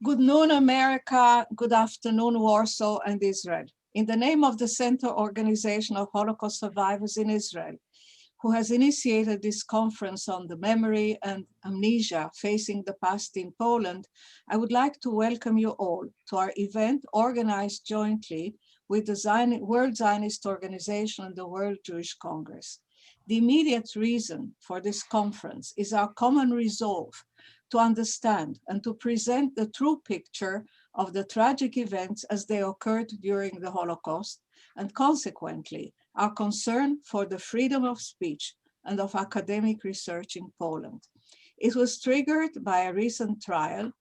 Good noon, America. Good afternoon, Warsaw and Israel. In the name of the Center Organization of Holocaust Survivors in Israel, who has initiated this conference on the memory and amnesia facing the past in Poland, I would like to welcome you all to our event organized jointly with the World Zionist Organization and the World Jewish Congress. The immediate reason for this conference is our common resolve to understand and to present the true picture of the tragic events as they occurred during the Holocaust, and consequently, our concern for the freedom of speech and of academic research in Poland. It was triggered by a recent trial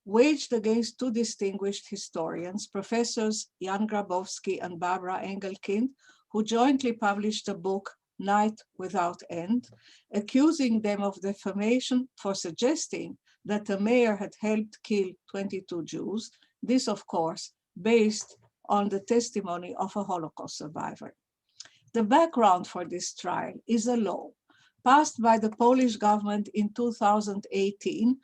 waged against two distinguished historians, Professors Jan Grabowski and Barbara Engelkind, who jointly published a book, Night Without End, accusing them of defamation for suggesting that the mayor had helped kill 22 Jews, this of course based on the testimony of a Holocaust survivor. The background for this trial is a law passed by the Polish government in 2018,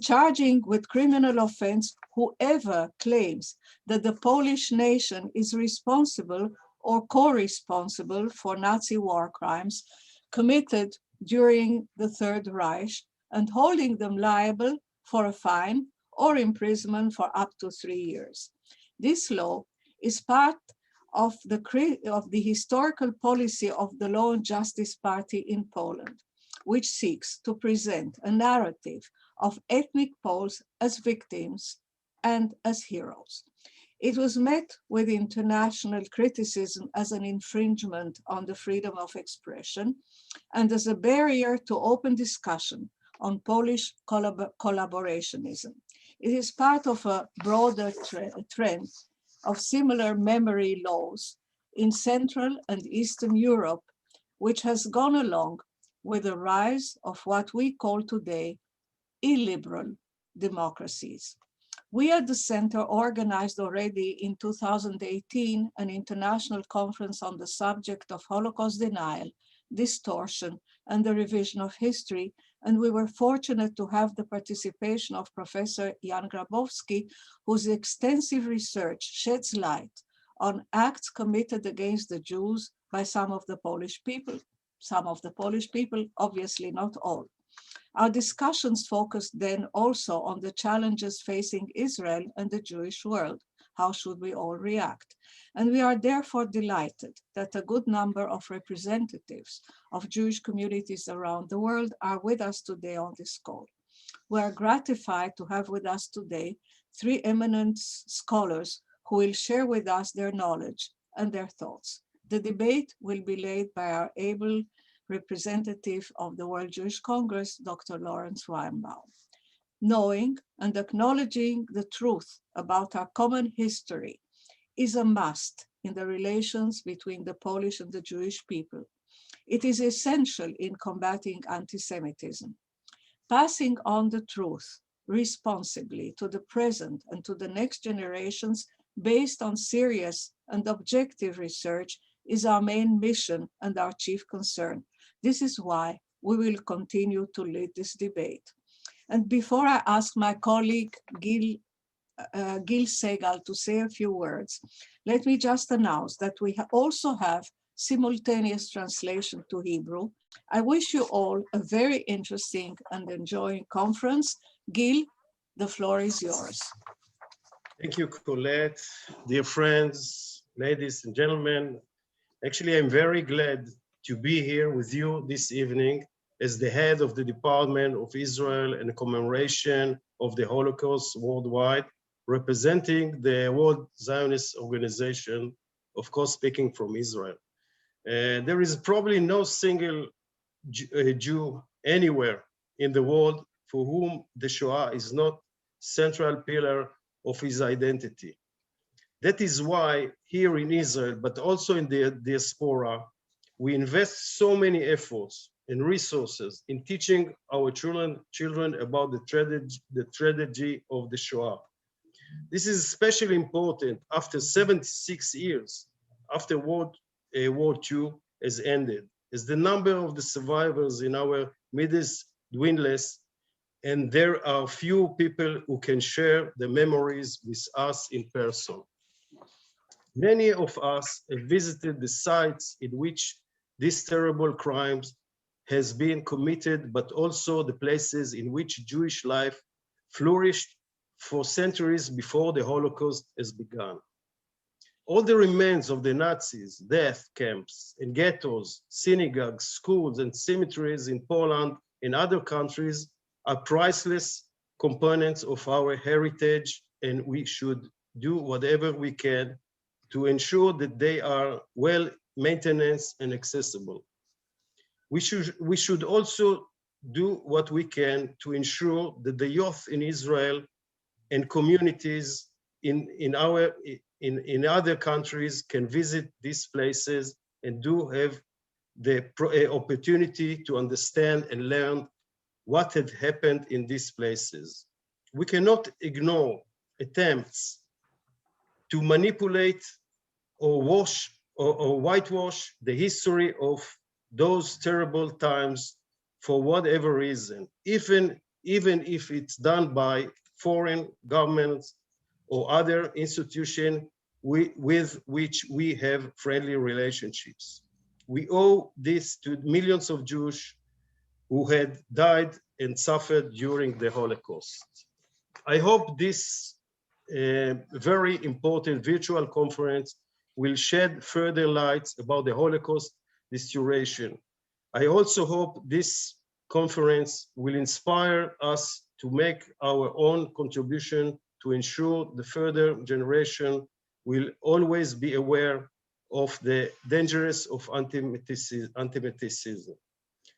charging with criminal offense whoever claims that the Polish nation is responsible or co-responsible for Nazi war crimes committed during the Third Reich, and holding them liable for a fine or imprisonment for up to 3 years. This law is part of the historical policy of the Law and Justice Party in Poland, which seeks to present a narrative of ethnic Poles as victims and as heroes. It was met with international criticism as an infringement on the freedom of expression and as a barrier to open discussion on Polish collaborationism. It is part of a broader trend of similar memory laws in Central and Eastern Europe, which has gone along with the rise of what we call today illiberal democracies. We at the Center organized already in 2018 an international conference on the subject of Holocaust denial, distortion, and the revision of history, and we were fortunate to have the participation of Professor Jan Grabowski, whose extensive research sheds light on acts committed against the Jews by some of the Polish people. Some of the Polish people, obviously not all. Our discussions focused then also on the challenges facing Israel and the Jewish world. How should we all react? And we are therefore delighted that a good number of representatives of Jewish communities around the world are with us today on this call. We are gratified to have with us today 3 eminent scholars who will share with us their knowledge and their thoughts. The debate will be led by our able representative of the World Jewish Congress, Dr. Lawrence Weinbaum. Knowing and acknowledging the truth about our common history is a must in the relations between the Polish and the Jewish people. It is essential in combating anti-Semitism. Passing on the truth responsibly to the present and to the next generations based on serious and objective research is our main mission and our chief concern. This is why we will continue to lead this debate. And before I ask my colleague Gil Segal to say a few words, let me just announce that we also have simultaneous translation to Hebrew. I wish you all a very interesting and enjoying conference. Gil, the floor is yours. Thank you, Colette. Dear friends, ladies and gentlemen, actually, I'm very glad to be here with you this evening as the head of the Department of Israel and commemoration of the Holocaust worldwide, representing the World Zionist Organization, of course, speaking from Israel. There is probably no single Jew anywhere in the world for whom the Shoah is not central pillar of his identity. That is why here in Israel, but also in the diaspora, we invest so many efforts and resources in teaching our children about the tragedy of the Shoah. This is especially important after 76 years after World War II has ended, as the number of the survivors in our midst dwindles, and there are few people who can share the memories with us in person. Many of us have visited the sites in which these terrible crimes has been committed, but also the places in which Jewish life flourished for centuries before the Holocaust has begun. All the remains of the Nazis, death camps and ghettos, synagogues, schools and cemeteries in Poland and other countries are priceless components of our heritage, and we should do whatever we can to ensure that they are well maintained and accessible. We should also do what we can to ensure that the youth in Israel and communities in other countries can visit these places and do have the opportunity to understand and learn what had happened in these places. We cannot ignore attempts to manipulate or wash or whitewash the history of those terrible times for whatever reason, even if it's done by foreign governments or other institutions with which we have friendly relationships. We owe this to millions of Jews who had died and suffered during the Holocaust. I hope this very important virtual conference will shed further light about the Holocaust restoration. I also hope this conference will inspire us to make our own contribution to ensure the further generation will always be aware of the dangers of anti-Semitism.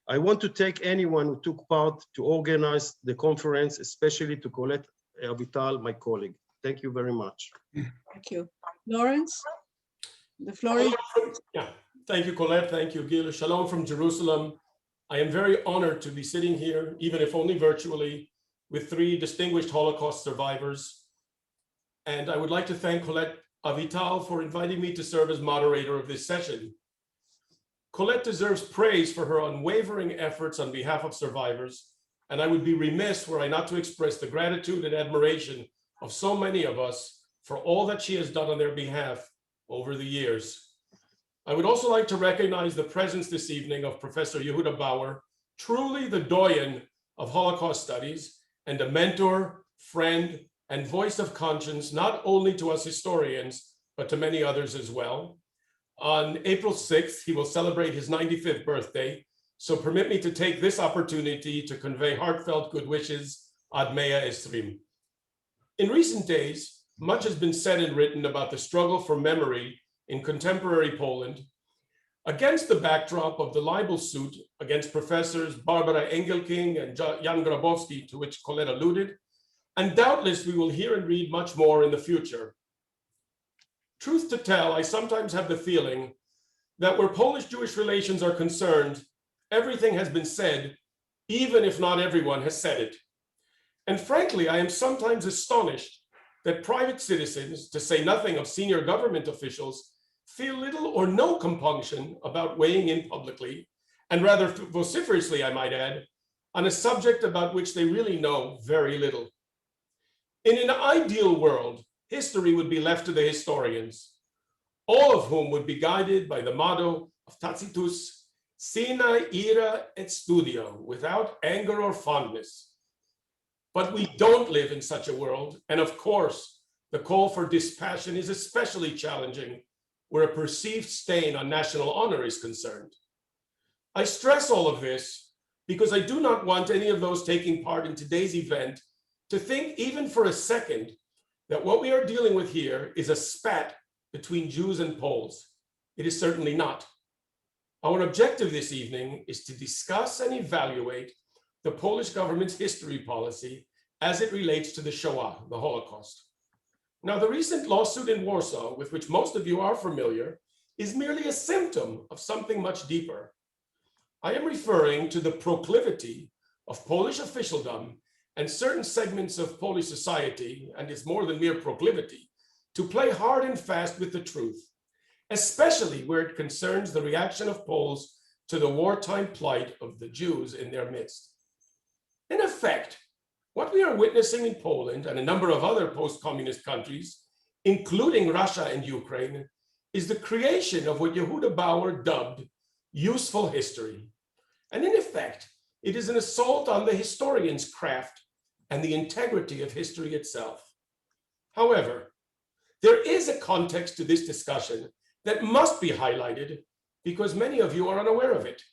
I want to thank anyone who took part to organize the conference, especially to Colette Avital, my colleague. Thank you very much. Thank you. Lawrence, the floor is yours. Yeah, thank you, Colette. Thank you, Gil. Shalom from Jerusalem. I am very honored to be sitting here, even if only virtually, with three distinguished Holocaust survivors. And I would like to thank Colette Avital for inviting me to serve as moderator of this session. Colette deserves praise for her unwavering efforts on behalf of survivors, and I would be remiss were I not to express the gratitude and admiration of so many of us for all that she has done on their behalf over the years. I would also like to recognize the presence this evening of Professor Yehuda Bauer, truly the doyen of Holocaust studies and a mentor, friend, and voice of conscience, not only to us historians, but to many others as well. On April 6th, he will celebrate his 95th birthday, so permit me to take this opportunity to convey heartfelt good wishes ad mea esrim. In recent days, much has been said and written about the struggle for memory in contemporary Poland against the backdrop of the libel suit against Professors Barbara Engelking and Jan Grabowski, to which Colette alluded, and doubtless we will hear and read much more in the future. Truth to tell, I sometimes have the feeling that where Polish-Jewish relations are concerned, everything has been said, even if not everyone has said it. And frankly, I am sometimes astonished that private citizens, to say nothing of senior government officials, feel little or no compunction about weighing in publicly, and rather vociferously, I might add, on a subject about which they really know very little. In an ideal world, history would be left to the historians, all of whom would be guided by the motto of Tacitus, sine ira et studio, without anger or fondness. But we don't live in such a world, and of course, the call for dispassion is especially challenging where a perceived stain on national honor is concerned. I stress all of this because I do not want any of those taking part in today's event to think even for a second that what we are dealing with here is a spat between Jews and Poles. It is certainly not. Our objective this evening is to discuss and evaluate the Polish government's history policy as it relates to the Shoah, the Holocaust. Now, the recent lawsuit in Warsaw, with which most of you are familiar, is merely a symptom of something much deeper. I am referring to the proclivity of Polish officialdom and certain segments of Polish society, and it's more than mere proclivity, to play hard and fast with the truth, especially where it concerns the reaction of Poles to the wartime plight of the Jews in their midst. In effect, What we are witnessing in Poland and a number of other post-communist countries, including Russia and Ukraine, is the creation of what Yehuda Bauer dubbed useful history. And in effect, it is an assault on the historian's craft and the integrity of history itself. However, there is a context to this discussion that must be highlighted because many of you are unaware of it.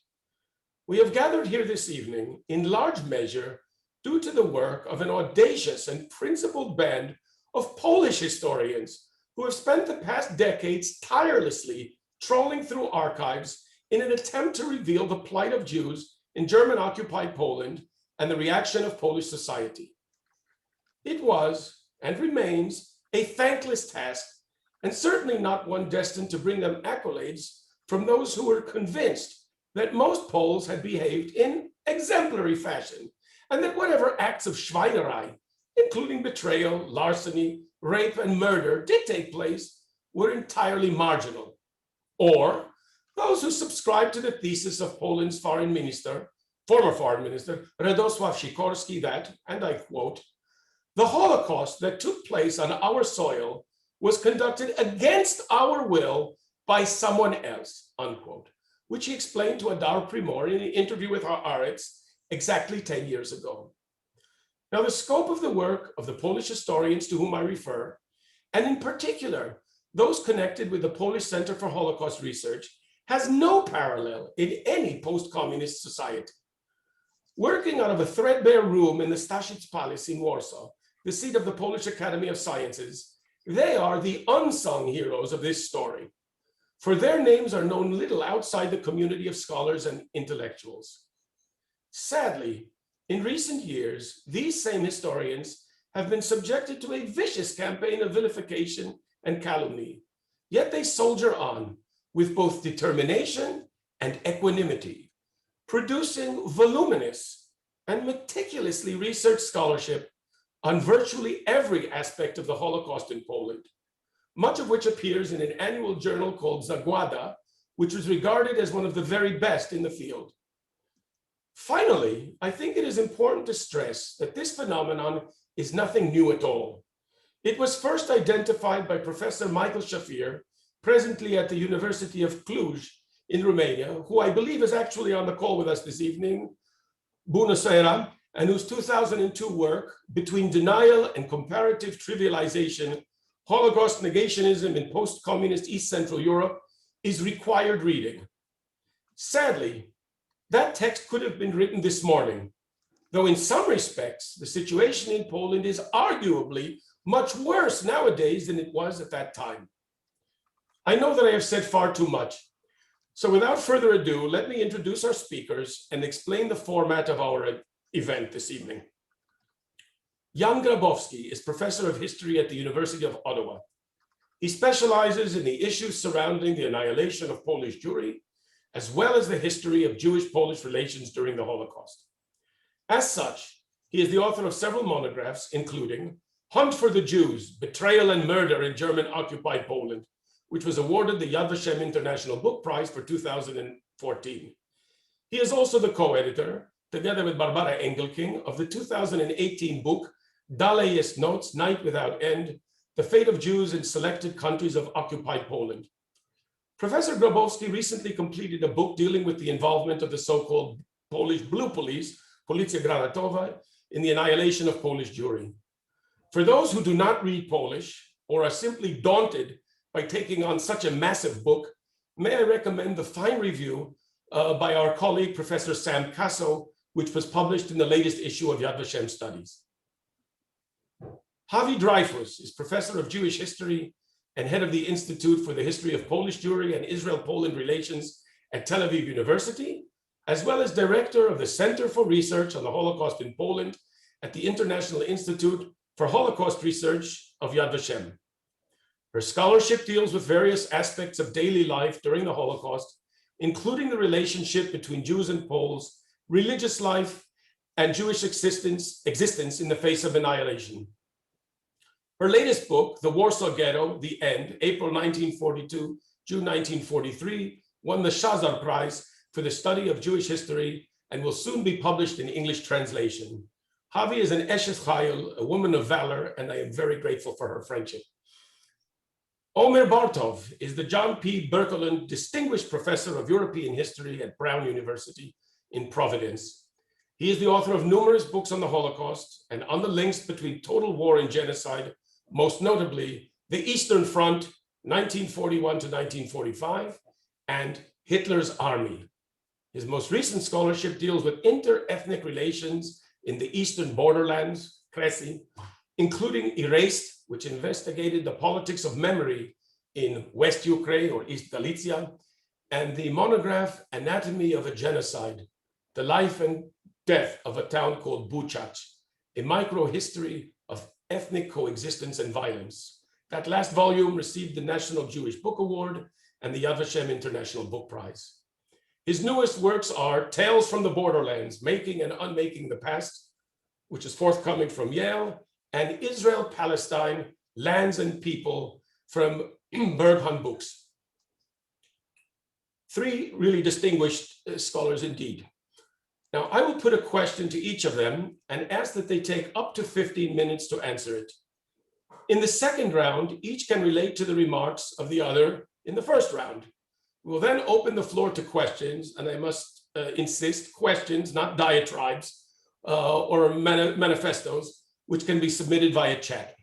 We have gathered here this evening in large measure due to the work of an audacious and principled band of Polish historians who have spent the past decades tirelessly trawling through archives in an attempt to reveal the plight of Jews in German-occupied Poland and the reaction of Polish society. It was and remains a thankless task, and certainly not one destined to bring them accolades from those who were convinced that most Poles had behaved in exemplary fashion, and that whatever acts of Schweinerei, including betrayal, larceny, rape, and murder, did take place were entirely marginal. Or those who subscribed to the thesis of Poland's former foreign minister, Radosław Sikorski, that, and I quote, "The Holocaust that took place on our soil was conducted against our will by someone else," unquote, which he explained to Adar Primor in an interview with Haaretz exactly 10 years ago. Now, the scope of the work of the Polish historians to whom I refer, and in particular, those connected with the Polish Center for Holocaust Research, has no parallel in any post-communist society. Working out of a threadbare room in the Staszic Palace in Warsaw, the seat of the Polish Academy of Sciences, they are the unsung heroes of this story, for their names are known little outside the community of scholars and intellectuals. Sadly, in recent years, these same historians have been subjected to a vicious campaign of vilification and calumny, yet they soldier on with both determination and equanimity, producing voluminous and meticulously researched scholarship on virtually every aspect of the Holocaust in Poland, much of which appears in an annual journal called Zagłada, which was regarded as one of the very best in the field. Finally, I think it is important to stress that this phenomenon is nothing new at all. It was first identified by Professor Michael Shafir, presently at the University of Cluj in Romania, who I believe is actually on the call with us this evening, Bună seara, and whose 2002 work, Between Denial and Comparative Trivialization, Holocaust Negationism in Post-Communist East Central Europe, is required reading. Sadly, that text could have been written this morning, though in some respects, the situation in Poland is arguably much worse nowadays than it was at that time. I know that I have said far too much, so without further ado, let me introduce our speakers and explain the format of our event this evening. Jan Grabowski is professor of history at the University of Ottawa. He specializes in the issues surrounding the annihilation of Polish Jewry, as well as the history of Jewish-Polish relations during the Holocaust. As such, he is the author of several monographs, including Hunt for the Jews, Betrayal and Murder in German-Occupied Poland, which was awarded the Yad Vashem International Book Prize for 2014. He is also the co-editor, together with Barbara Engelking, of the 2018 book, Dalej jest noc, Night Without End, The Fate of Jews in Selected Countries of Occupied Poland. Professor Grabowski recently completed a book dealing with the involvement of the so-called Polish Blue Police, Policja Granatowa, in the annihilation of Polish Jewry. For those who do not read Polish or are simply daunted by taking on such a massive book, may I recommend the fine review by our colleague, Professor Sam Casso, which was published in the latest issue of Yad Vashem Studies. Javi Dreyfus is professor of Jewish history and head of the Institute for the History of Polish Jewry and Israel-Poland Relations at Tel Aviv University, as well as director of the Center for Research on the Holocaust in Poland at the International Institute for Holocaust Research of Yad Vashem. Her scholarship deals with various aspects of daily life during the Holocaust, including the relationship between Jews and Poles, religious life, and Jewish existence in the face of annihilation. Her latest book, The Warsaw Ghetto, The End, April 1942, June 1943, won the Shazar Prize for the study of Jewish history and will soon be published in English translation. Javi is an Eshes Chayil, a woman of valor, and I am very grateful for her friendship. Omer Bartov is the John P. Berkelen Distinguished Professor of European History at Brown University in Providence. He is the author of numerous books on the Holocaust and on the links between total war and genocide, most notably the Eastern Front, 1941 to 1945, and Hitler's Army. His most recent scholarship deals with inter-ethnic relations in the Eastern borderlands, Kresi, including Erased, which investigated the politics of memory in West Ukraine or East Galicia, and the monograph Anatomy of a Genocide, the life and death of a town called Buchach, a micro-history of ethnic coexistence and violence. That last volume received the National Jewish Book Award and the Yad Vashem International Book Prize. His newest works are Tales from the Borderlands, Making and Unmaking the Past, which is forthcoming from Yale, and Israel, Palestine, Lands and People from Berghahn Books. Three really distinguished scholars indeed. Now, I will put a question to each of them and ask that they take up to 15 minutes to answer it. In the second round, each can relate to the remarks of the other in the first round. We will then open the floor to questions, and I must insist, questions, not diatribes or manifestos, which can be submitted via chat.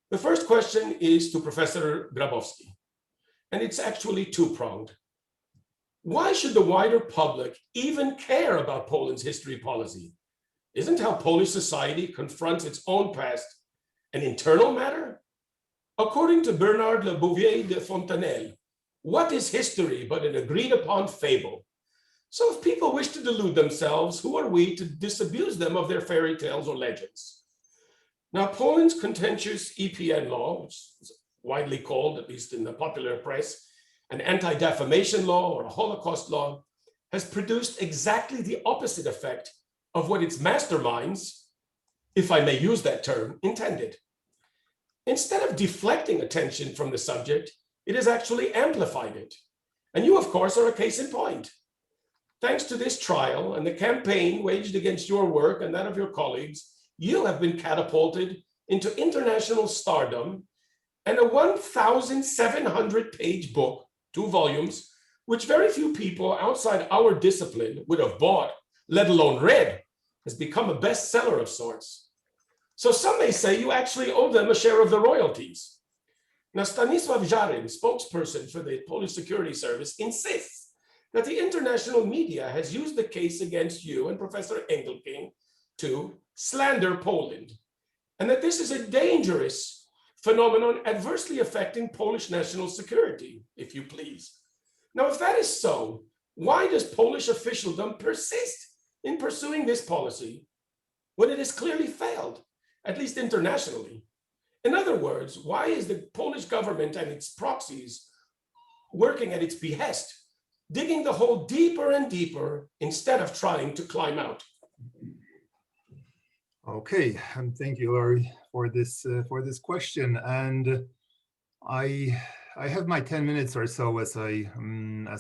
The first question is to Professor Grabowski, and it's actually two-pronged. Why should the wider public even care about Poland's history policy? Isn't how Polish society confronts its own past an internal matter? According to Bernard Le Bouvier de Fontenelle, what is history but an agreed upon fable? So if people wish to delude themselves, who are we to disabuse them of their fairy tales or legends? Now, Poland's contentious Epn Law, which is widely called, at least in the popular press, an anti-defamation law or a Holocaust law, has produced exactly the opposite effect of what its masterminds, if I may use that term, intended. Instead of deflecting attention from the subject, it has actually amplified it. And you, of course, are a case in point. Thanks to this trial and the campaign waged against your work and that of your colleagues, you have been catapulted into international stardom, and a 1,700-page book, 2 volumes, which very few people outside our discipline would have bought, let alone read, has become a bestseller of sorts. So some may say you actually owe them a share of the royalties. Now, Stanisław Żaryn, spokesperson for the Polish Security Service, insists that the international media has used the case against you and Professor Engelking to slander Poland, and that this is a dangerous phenomenon adversely affecting Polish national security, if you please. Now, if that is so, why does Polish officialdom persist in pursuing this policy when it has clearly failed, at least internationally? In other words, why is the Polish government and its proxies working at its behest, digging the hole deeper and deeper instead of trying to climb out? Okay, and thank you, Larry, for this question. And I have my 10 minutes or so, as I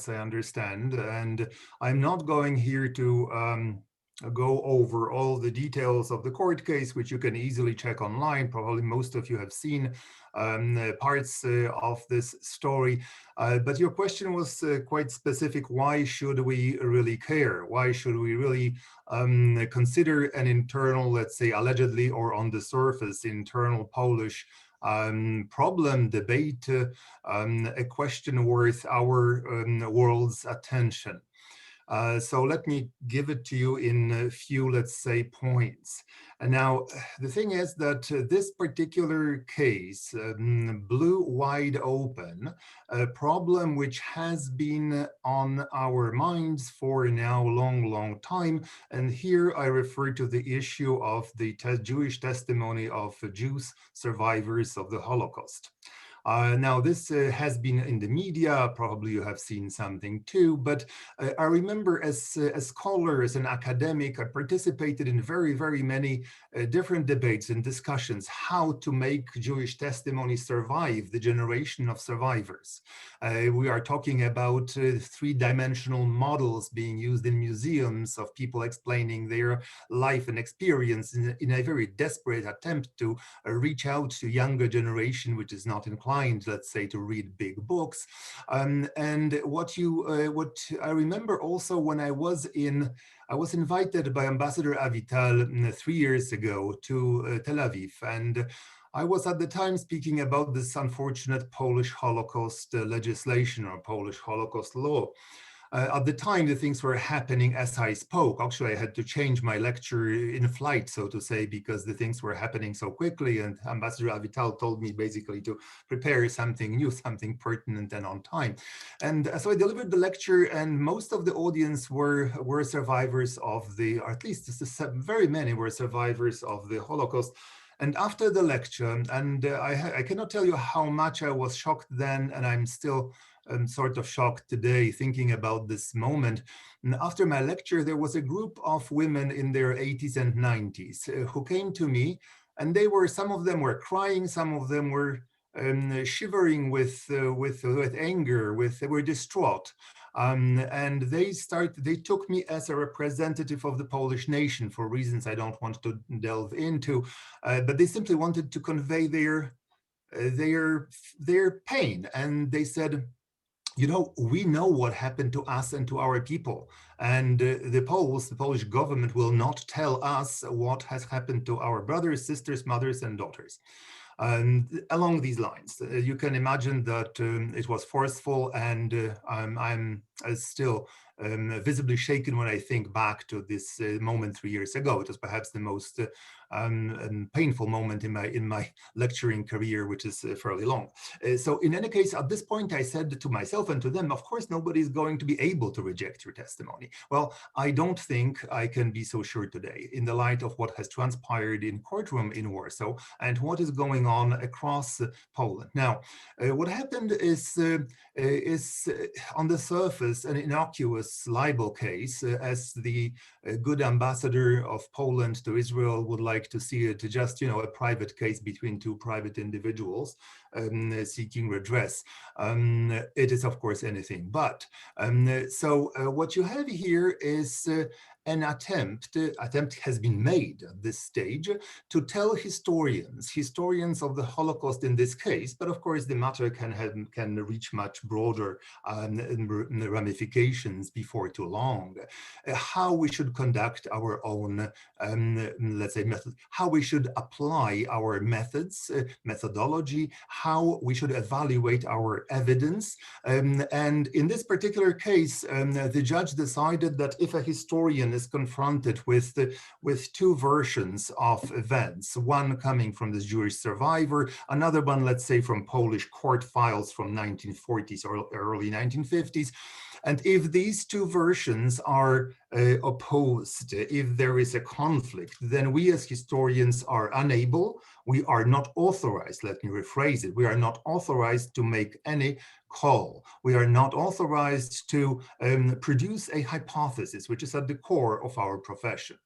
understand, and I'm not going here to go over all the details of the court case, which you can easily check online. Probably most of you have seen parts of this story. But your question was quite specific. Why should we really care? Why should we really consider an internal, let's say, allegedly or on the surface, internal Polish problem, debate, a question worth our world's attention? So let me give it to you in a few, let's say, points. And now, the thing is that this particular case blew wide open a problem which has been on our minds for now long time. And here I refer to the issue of the Jewish testimony of Jews survivors of the Holocaust. Now, this has been in the media, probably you have seen something too, but I remember as a scholar, as an academic, I participated in very, very many different debates and discussions how to make Jewish testimony survive the generation of survivors. We are talking about three-dimensional models being used in museums of people explaining their life and experience in a very desperate attempt to reach out to younger generation, which is not inclined, let's say, to read big books. And what I remember also when I was invited by Ambassador Avital 3 years ago to Tel Aviv, and I was at the time speaking about this unfortunate Polish Holocaust legislation or Polish Holocaust law. At the time, the things were happening as I spoke. Actually, I had to change my lecture in flight, so to say, because the things were happening so quickly. And Ambassador Avital told me basically to prepare something new, something pertinent and on time. And so I delivered the lecture, and most of the audience were survivors of or at least very many were survivors of the Holocaust. And after the lecture, and I cannot tell you how much I was shocked then, and I'm still sort of shocked today thinking about this moment. And after my lecture, there was a group of women in their 80s and 90s who came to me, and some of them were crying, some of them were shivering with anger, they were distraught. And they took me as a representative of the Polish nation for reasons I don't want to delve into, but they simply wanted to convey their pain. And they said, you know, we know what happened to us and to our people, and the Polish government will not tell us what has happened to our brothers, sisters, mothers, and daughters. And along these lines, you can imagine that it was forceful, and I'm still visibly shaken when I think back to this moment 3 years ago. It was perhaps the most painful moment in my lecturing career, which is fairly long. So in any case, at this point, I said to myself and to them, of course, nobody is going to be able to reject your testimony. Well, I don't think I can be so sure today in the light of what has transpired in courtroom in Warsaw and what is going on across Poland. Now, what happened is on the surface an innocuous libel case, as the good ambassador of Poland to Israel would like to see it, just, a private case between two private individuals seeking redress. It is, of course, anything but. So what you have here is an attempt has been made at this stage to tell historians of the Holocaust in this case, but of course the matter can reach much broader ramifications before too long, how we should conduct our own, let's say, method, how we should apply our methods, methodology, how we should evaluate our evidence. And in this particular case, the judge decided that if a historian is confronted with two versions of events, one coming from the Jewish survivor, another one, let's say, from Polish court files from 1940s or early 1950s, and if these two versions are opposed, if there is a conflict, then we as historians are unable, we are not authorized, let me rephrase it, we are not authorized to make any call. We are not authorized to produce a hypothesis, which is at the core of our profession.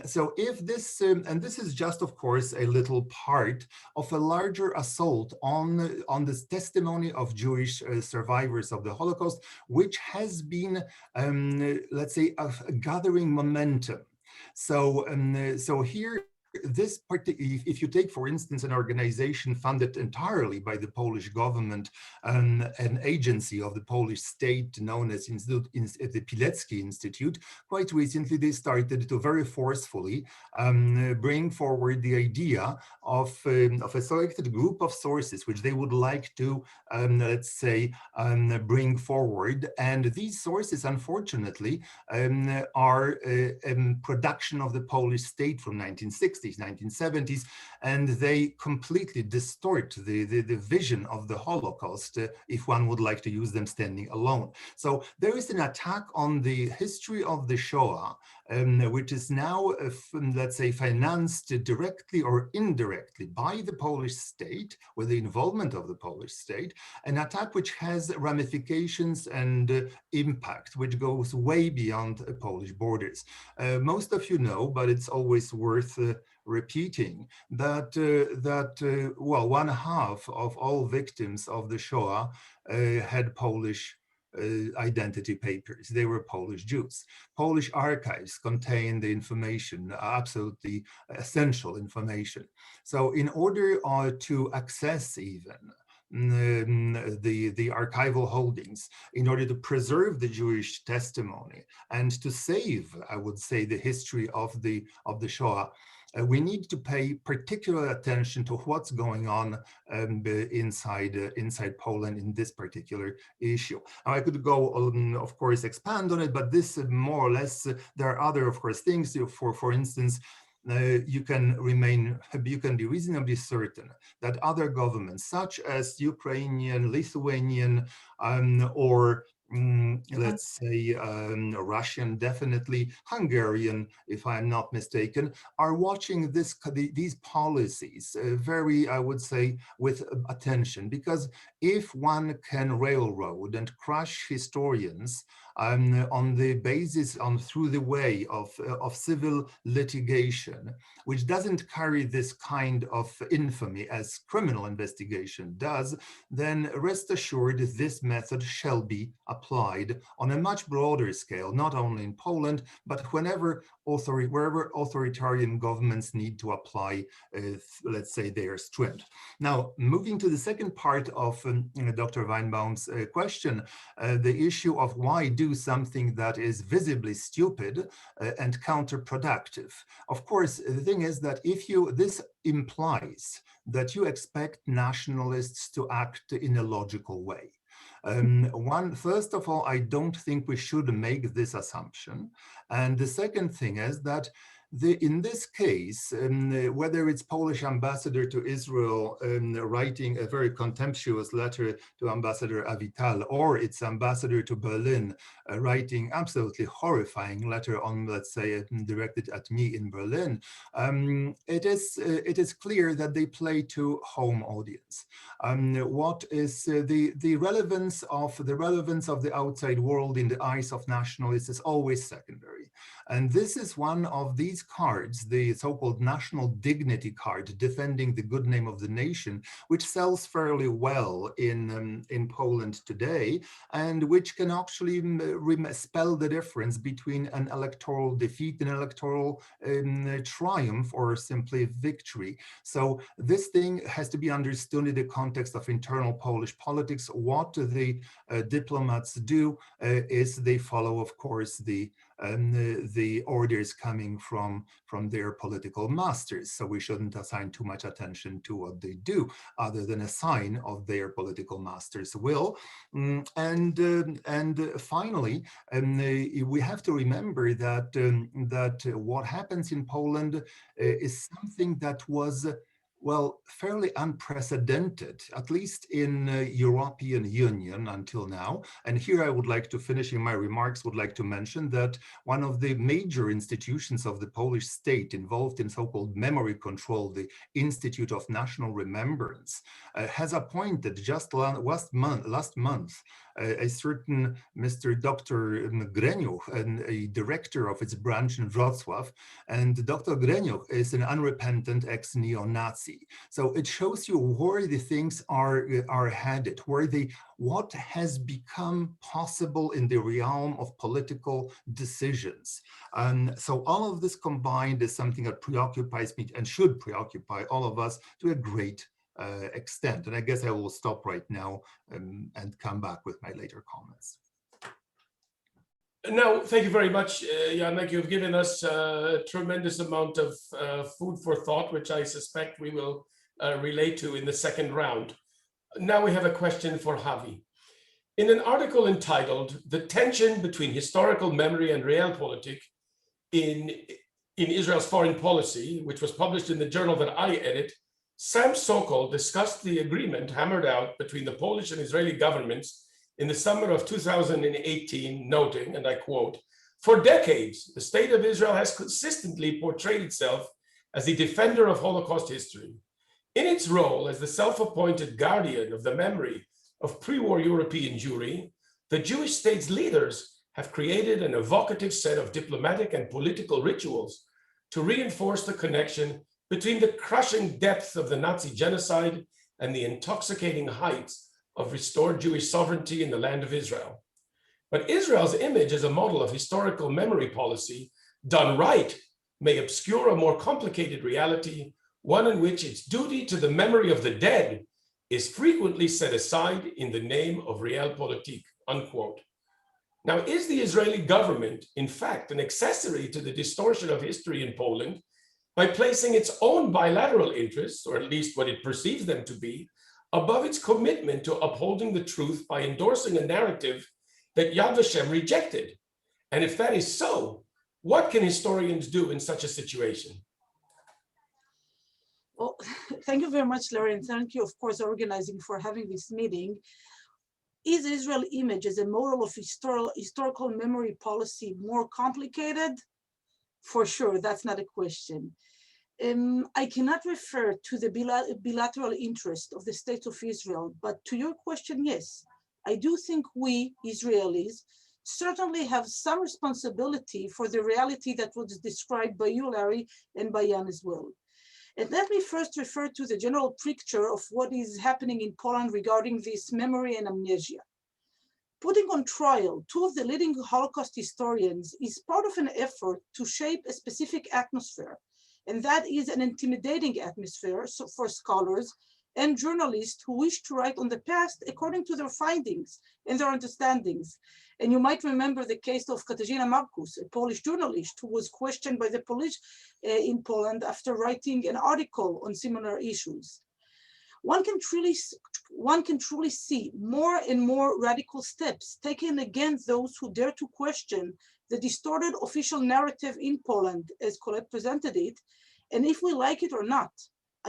So if this, and this is just, of course, a little part of a larger assault on this testimony of Jewish survivors of the Holocaust, which has been, let's say, gathering momentum. So, so here, if you take, for instance, an organization funded entirely by the Polish government, an agency of the Polish state known as the Pilecki Institute, quite recently they started to very forcefully bring forward the idea of a selected group of sources which they would like to, let's say, bring forward. And these sources, unfortunately, are a production of the Polish state from 1960s. 1960s, 1970s, and they completely distort the vision of the Holocaust if one would like to use them standing alone. So there is an attack on the history of the Shoah, which is now, let's say, financed directly or indirectly by the Polish state, with the involvement of the Polish state, an attack which has ramifications and impact, which goes way beyond Polish borders. Most of you know, but it's always worth repeating, that, well, 1/2 of all victims of the Shoah had Polish identity papers. They were Polish Jews. Polish archives contain the information, absolutely essential information. So in order to access even the archival holdings, in order to preserve the Jewish testimony and to save, I would say, the history of the Shoah, we need to pay particular attention to what's going on inside Poland in this particular issue. Now, I could go, of course, expand on it, but this more or less, there are other, of course, things. For instance, you can be reasonably certain that other governments, such as Ukrainian, Lithuanian, or let's say Russian, definitely Hungarian, if I'm not mistaken, are watching these policies very, I would say, with attention, because if one can railroad and crush historians on the basis, through the way of civil litigation, which doesn't carry this kind of infamy as criminal investigation does, then rest assured this method shall be applied on a much broader scale, not only in Poland, but wherever authoritarian governments need to apply, let's say, their strength. Now, moving to the second part of Dr. Weinbaum's question, the issue of why do something that is visibly stupid and counterproductive. Of course, the thing is that this implies that you expect nationalists to act in a logical way. First of all, I don't think we should make this assumption. And the second thing is that in this case, whether it's Polish ambassador to Israel writing a very contemptuous letter to Ambassador Avital, or its ambassador to Berlin writing absolutely horrifying letter on, let's say, directed at me in Berlin, it is clear that they play to home audience. What is the relevance of the outside world in the eyes of nationalists is always secondary. And this is one of these cards, the so-called national dignity card, defending the good name of the nation, which sells fairly well in Poland today, and which can actually spell the difference between an electoral defeat, an electoral triumph, or simply victory. So this thing has to be understood in the context of internal Polish politics. What the diplomats do is they follow, of course, the orders coming from their political masters. So we shouldn't assign too much attention to what they do, other than a sign of their political master's will. And finally, we have to remember that what happens in Poland is something that was, well, fairly unprecedented, at least in European Union until now. And here I would like to, finishing my remarks, would like to mention that one of the major institutions of the Polish state involved in so-called memory control, the Institute of National Remembrance, has appointed just last month a certain Mr. Dr. Greniuch, a director of its branch in Wrocław. And Dr. Greniuch is an unrepentant ex-neo-Nazi. So it shows you where the things are headed, what has become possible in the realm of political decisions. And so all of this combined is something that preoccupies me and should preoccupy all of us to a great extent. And I guess I will stop right now and come back with my later comments. No, thank you very much, Janek. You've given us a tremendous amount of food for thought, which I suspect we will relate to in the second round. Now we have a question for Javi. In an article entitled "The Tension Between Historical Memory and Realpolitik" in in Israel's Foreign Policy, which was published in the journal that I edit, Sam Sokol discussed the agreement hammered out between the Polish and Israeli governments in the summer of 2018, noting, and I quote, "For decades, the state of Israel has consistently portrayed itself as the defender of Holocaust history. In its role as the self-appointed guardian of the memory of pre-war European Jewry, the Jewish state's leaders have created an evocative set of diplomatic and political rituals to reinforce the connection between the crushing depth of the Nazi genocide and the intoxicating heights of restored Jewish sovereignty in the land of Israel. But Israel's image as a model of historical memory policy, done right, may obscure a more complicated reality, one in which its duty to the memory of the dead is frequently set aside in the name of realpolitik," unquote. Now, is the Israeli government, in fact, an accessory to the distortion of history in Poland by placing its own bilateral interests, or at least what it perceives them to be, above its commitment to upholding the truth by endorsing a narrative that Yad Vashem rejected? And if that is so, what can historians do in such a situation? Well, thank you very much, Larry, and thank you, of course, organizing for having this meeting. Is Israel image as a model of historical memory policy more complicated? For sure, that's not a question. I cannot refer to the bilateral interest of the State of Israel, but to your question, yes. I do think we, Israelis, certainly have some responsibility for the reality that was described by you, Larry, and by Jan as well. And let me first refer to the general picture of what is happening in Poland regarding this memory and amnesia. Putting on trial two of the leading Holocaust historians is part of an effort to shape a specific atmosphere, and that is an intimidating atmosphere for scholars and journalists who wish to write on the past according to their findings and their understandings. And you might remember the case of Katarzyna Markus, a Polish journalist who was questioned by the police in Poland after writing an article on similar issues. One can truly see more and more radical steps taken against those who dare to question the distorted official narrative in Poland as Colette presented it, and if we like it or not.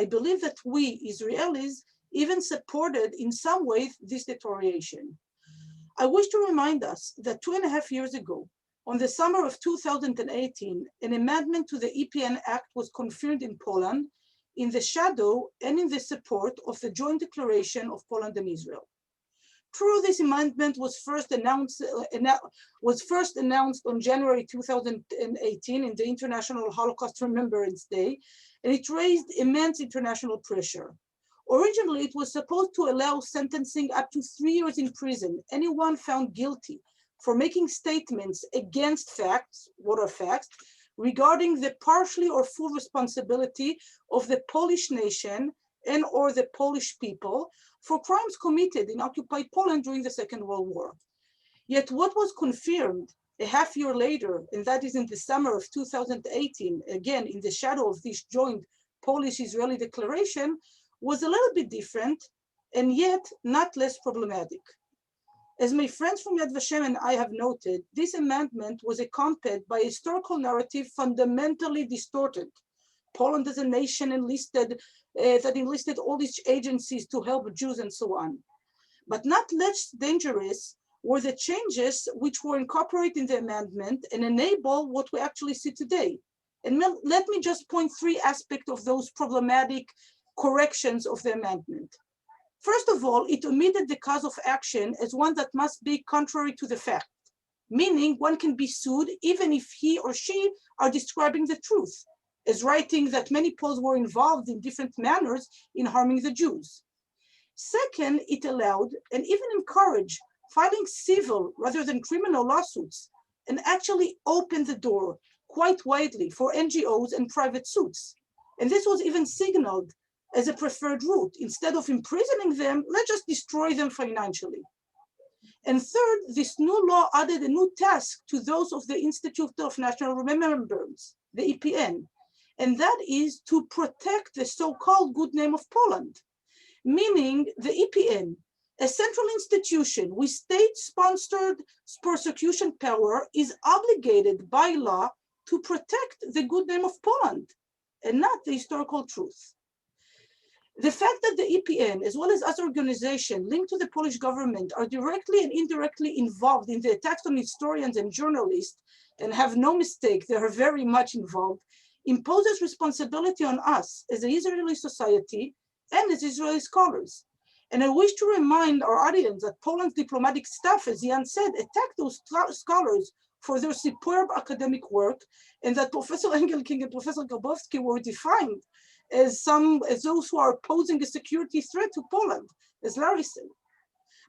I believe that we, Israelis, even supported in some ways this deterioration. I wish to remind us that 2.5 years ago, on the summer of 2018, an amendment to the Epn Act was confirmed in Poland in the shadow and in the support of the joint declaration of Poland and Israel. True, this amendment was first announced on January 2018 in the International Holocaust Remembrance Day, and it raised immense international pressure. Originally, it was supposed to allow sentencing up to 3 years in prison anyone found guilty for making statements against facts, what are facts, regarding the partially or full responsibility of the Polish nation and or the Polish people for crimes committed in occupied Poland during the Second World War. Yet what was confirmed a half year later, and that is in the summer of 2018, again in the shadow of this joint Polish-Israeli declaration, was a little bit different and yet not less problematic. As my friends from Yad Vashem and I have noted, this amendment was accompanied by a historical narrative fundamentally distorted. Poland as a nation that enlisted all these agencies to help Jews and so on. But not less dangerous were the changes which were incorporated in the amendment and enable what we actually see today. And let me just point 3 aspects of those problematic corrections of the amendment. First of all, it omitted the cause of action as one that must be contrary to the fact, meaning one can be sued even if he or she are describing the truth, as writing that many Poles were involved in different manners in harming the Jews. Second, it allowed and even encouraged filing civil rather than criminal lawsuits and actually opened the door quite widely for NGOs and private suits. And this was even signaled as a preferred route. Instead of imprisoning them, let's just destroy them financially. And third, this new law added a new task to those of the Institute of National Remembrance, the EPN, and that is to protect the so-called good name of Poland, meaning the EPN, a central institution with state-sponsored prosecution power, is obligated by law to protect the good name of Poland and not the historical truth. The fact that the EPN, as well as other organizations linked to the Polish government, are directly and indirectly involved in the attacks on historians and journalists, and have no mistake, they are very much involved, imposes responsibility on us as the Israeli society and as Israeli scholars. And I wish to remind our audience that Poland's diplomatic staff, as Jan said, attacked those scholars for their superb academic work, and that Professor Engelking and Professor Grabowski were defined as those who are posing a security threat to Poland, as Larry said.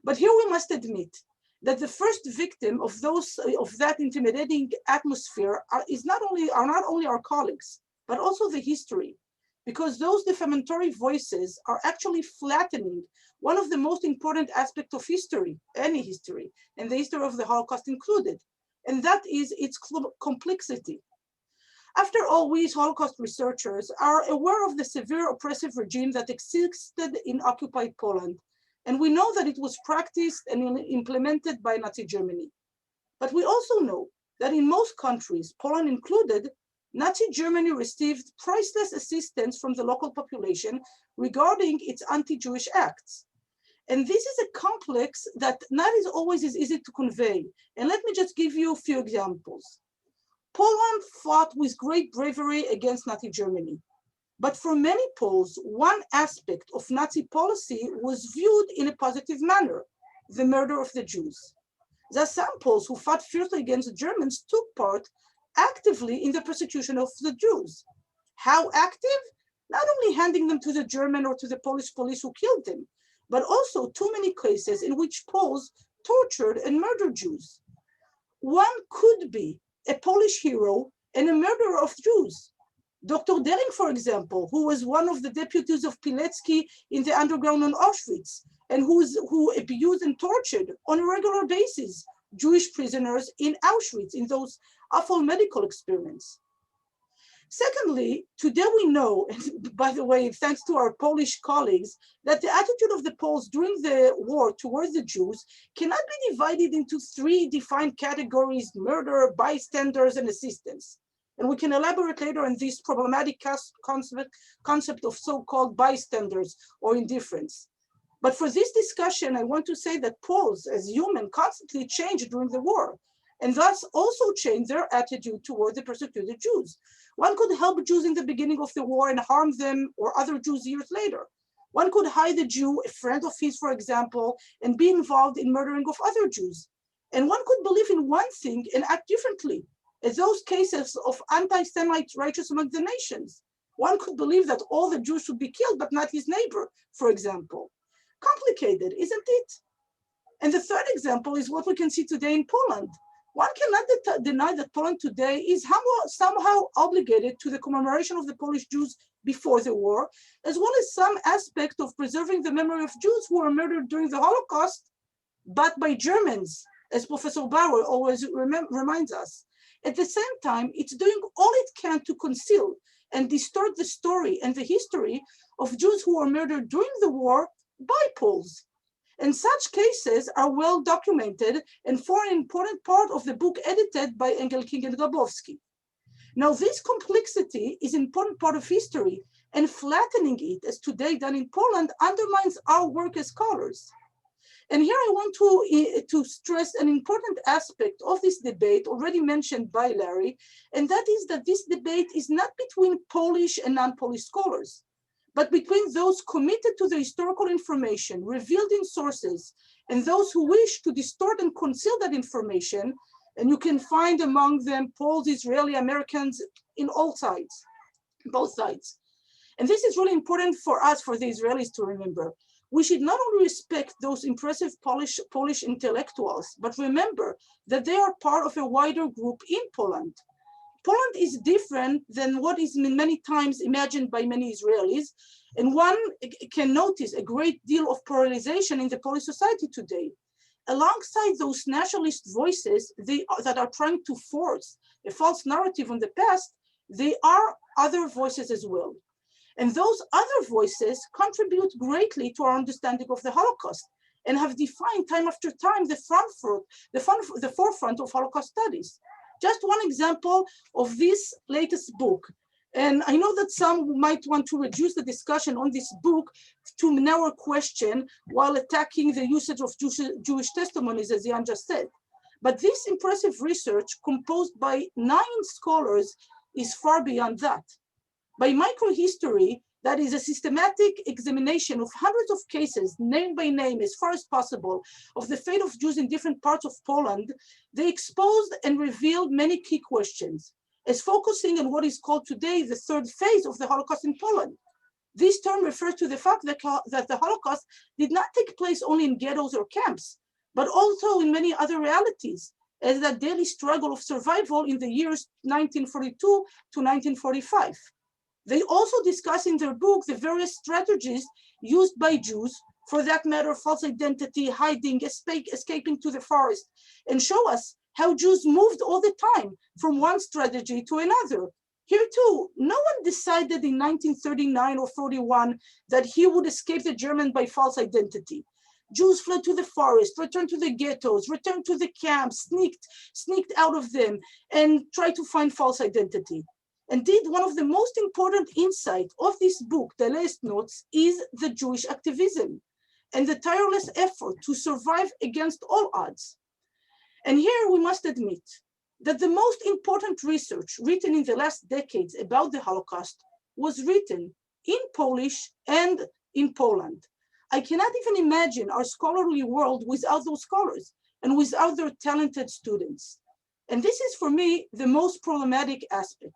But here we must admit that the first victim of that intimidating atmosphere are not only our colleagues, but also the history, because those defamatory voices are actually flattening one of the most important aspects of history, any history, and the history of the Holocaust included, and that is its complexity. After all, we as Holocaust researchers are aware of the severe oppressive regime that existed in occupied Poland, and we know that it was practiced and implemented by Nazi Germany. But we also know that in most countries, Poland included, Nazi Germany received priceless assistance from the local population regarding its anti-Jewish acts. And this is a complex that not always is easy to convey. And let me just give you a few examples. Poland fought with great bravery against Nazi Germany. But for many Poles, one aspect of Nazi policy was viewed in a positive manner, the murder of the Jews. There are some Poles who fought fiercely against the Germans took part actively in the persecution of the Jews. How active? Not only handing them to the German or to the Polish police who killed them, but also too many cases in which Poles tortured and murdered Jews. One could be a Polish hero and a murderer of Jews. Dr. Dering, for example, who was one of the deputies of Pilecki in the underground on Auschwitz, and who abused and tortured on a regular basis Jewish prisoners in Auschwitz in those awful medical experiments. Secondly, today we know, and by the way, thanks to our Polish colleagues, that the attitude of the Poles during the war towards the Jews cannot be divided into three defined categories: murder, bystanders, and assistance. And we can elaborate later on this problematic concept of so-called bystanders or indifference. But for this discussion, I want to say that Poles, as human, constantly changed during the war, and thus also changed their attitude toward the persecuted Jews. One could help Jews in the beginning of the war and harm them or other Jews years later. One could hide a Jew, a friend of his, for example, and be involved in murdering of other Jews. And one could believe in one thing and act differently, as those cases of anti-Semite righteous among the nations. One could believe that all the Jews should be killed, but not his neighbor, for example. Complicated, isn't it? And the third example is what we can see today in Poland. One cannot deny that Poland today is somehow obligated to the commemoration of the Polish Jews before the war, as well as some aspect of preserving the memory of Jews who were murdered during the Holocaust, but by Germans, as Professor Bauer always reminds us. At the same time, it's doing all it can to conceal and distort the story and the history of Jews who were murdered during the war by Poles. And such cases are well documented and form an important part of the book edited by Engelking and Grabowski. Now, this complexity is an important part of history, and flattening it, as today done in Poland, undermines our work as scholars. And here I want to stress an important aspect of this debate already mentioned by Larry, and that is that this debate is not between Polish and non-Polish scholars, but between those committed to the historical information revealed in sources and those who wish to distort and conceal that information. And you can find among them Poles, Israeli, Americans in all sides, both sides. And this is really important for us, for the Israelis, to remember. We should not only respect those impressive Polish intellectuals, but remember that they are part of a wider group in Poland. Poland is different than what is many times imagined by many Israelis, and one can notice a great deal of polarization in the Polish society today. Alongside those nationalist voices that are trying to force a false narrative on the past, there are other voices as well. And those other voices contribute greatly to our understanding of the Holocaust and have defined time after time the forefront of Holocaust studies. Just one example of this latest book. And I know that some might want to reduce the discussion on this book to a narrow question while attacking the usage of Jewish testimonies, as Jan just said. But this impressive research, composed by 9 scholars, is far beyond that. By microhistory, that is a systematic examination of hundreds of cases, name by name, as far as possible, of the fate of Jews in different parts of Poland, they exposed and revealed many key questions, as focusing on what is called today the third phase of the Holocaust in Poland. This term refers to the fact that the Holocaust did not take place only in ghettos or camps, but also in many other realities, as that daily struggle of survival in the years 1942 to 1945. They also discuss in their book the various strategies used by Jews, for that matter, false identity, hiding, escaping to the forest, and show us how Jews moved all the time from one strategy to another. Here too, no one decided in 1939 or 41 that he would escape the German by false identity. Jews fled to the forest, returned to the ghettos, returned to the camps, sneaked out of them, and tried to find false identity. Indeed, one of the most important insights of this book, the last notes, is the Jewish activism and the tireless effort to survive against all odds. And here we must admit that the most important research written in the last decades about the Holocaust was written in Polish and in Poland. I cannot even imagine our scholarly world without those scholars and without their talented students. And this is, for me, the most problematic aspect.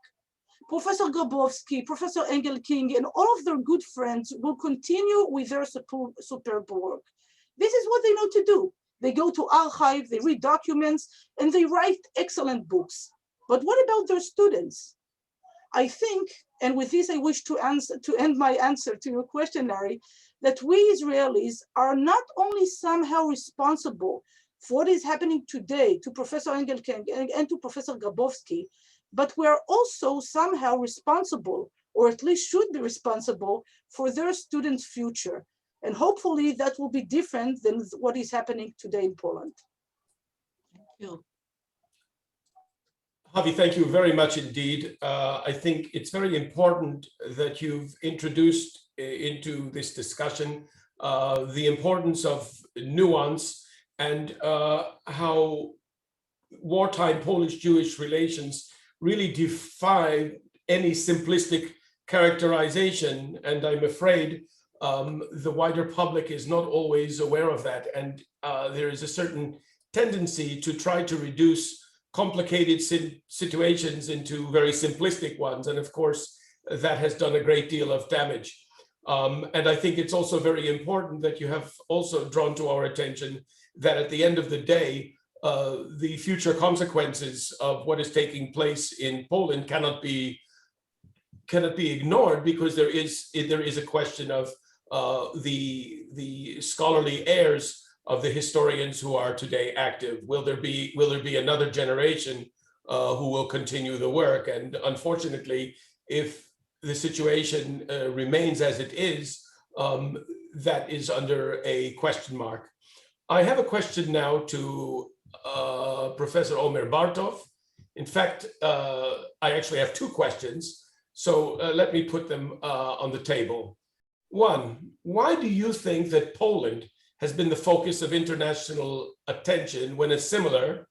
Professor Grabowski, Professor Engelking, and all of their good friends will continue with their superb work. This is what they know to do. They go to archive, they read documents, and they write excellent books. But what about their students? I think, and with this I wish to end my answer to your question, Larry, that we Israelis are not only somehow responsible for what is happening today to Professor Engelking and to Professor Grabowski, but we are also somehow responsible, or at least should be responsible, for their students' future. And hopefully that will be different than what is happening today in Poland. Thank you. Javi, thank you very much indeed. I think it's very important that you've introduced into this discussion the importance of nuance and how wartime Polish-Jewish relations really defy any simplistic characterization. And I'm afraid the wider public is not always aware of that. And there is a certain tendency to try to reduce complicated situations into very simplistic ones. And of course, that has done a great deal of damage. And I think it's also very important that you have also drawn to our attention that at the end of the day, the future consequences of what is taking place in Poland cannot be ignored, because there is a question of the scholarly heirs of the historians who are today active. Will there be another generation who will continue the work? And unfortunately, if the situation remains as it is, that is under a question mark. I have a question now to Professor Omer Bartov. In fact, I actually have 2 questions. So let me put them on the table. One, why do you think that Poland has been the focus of international attention when a similar,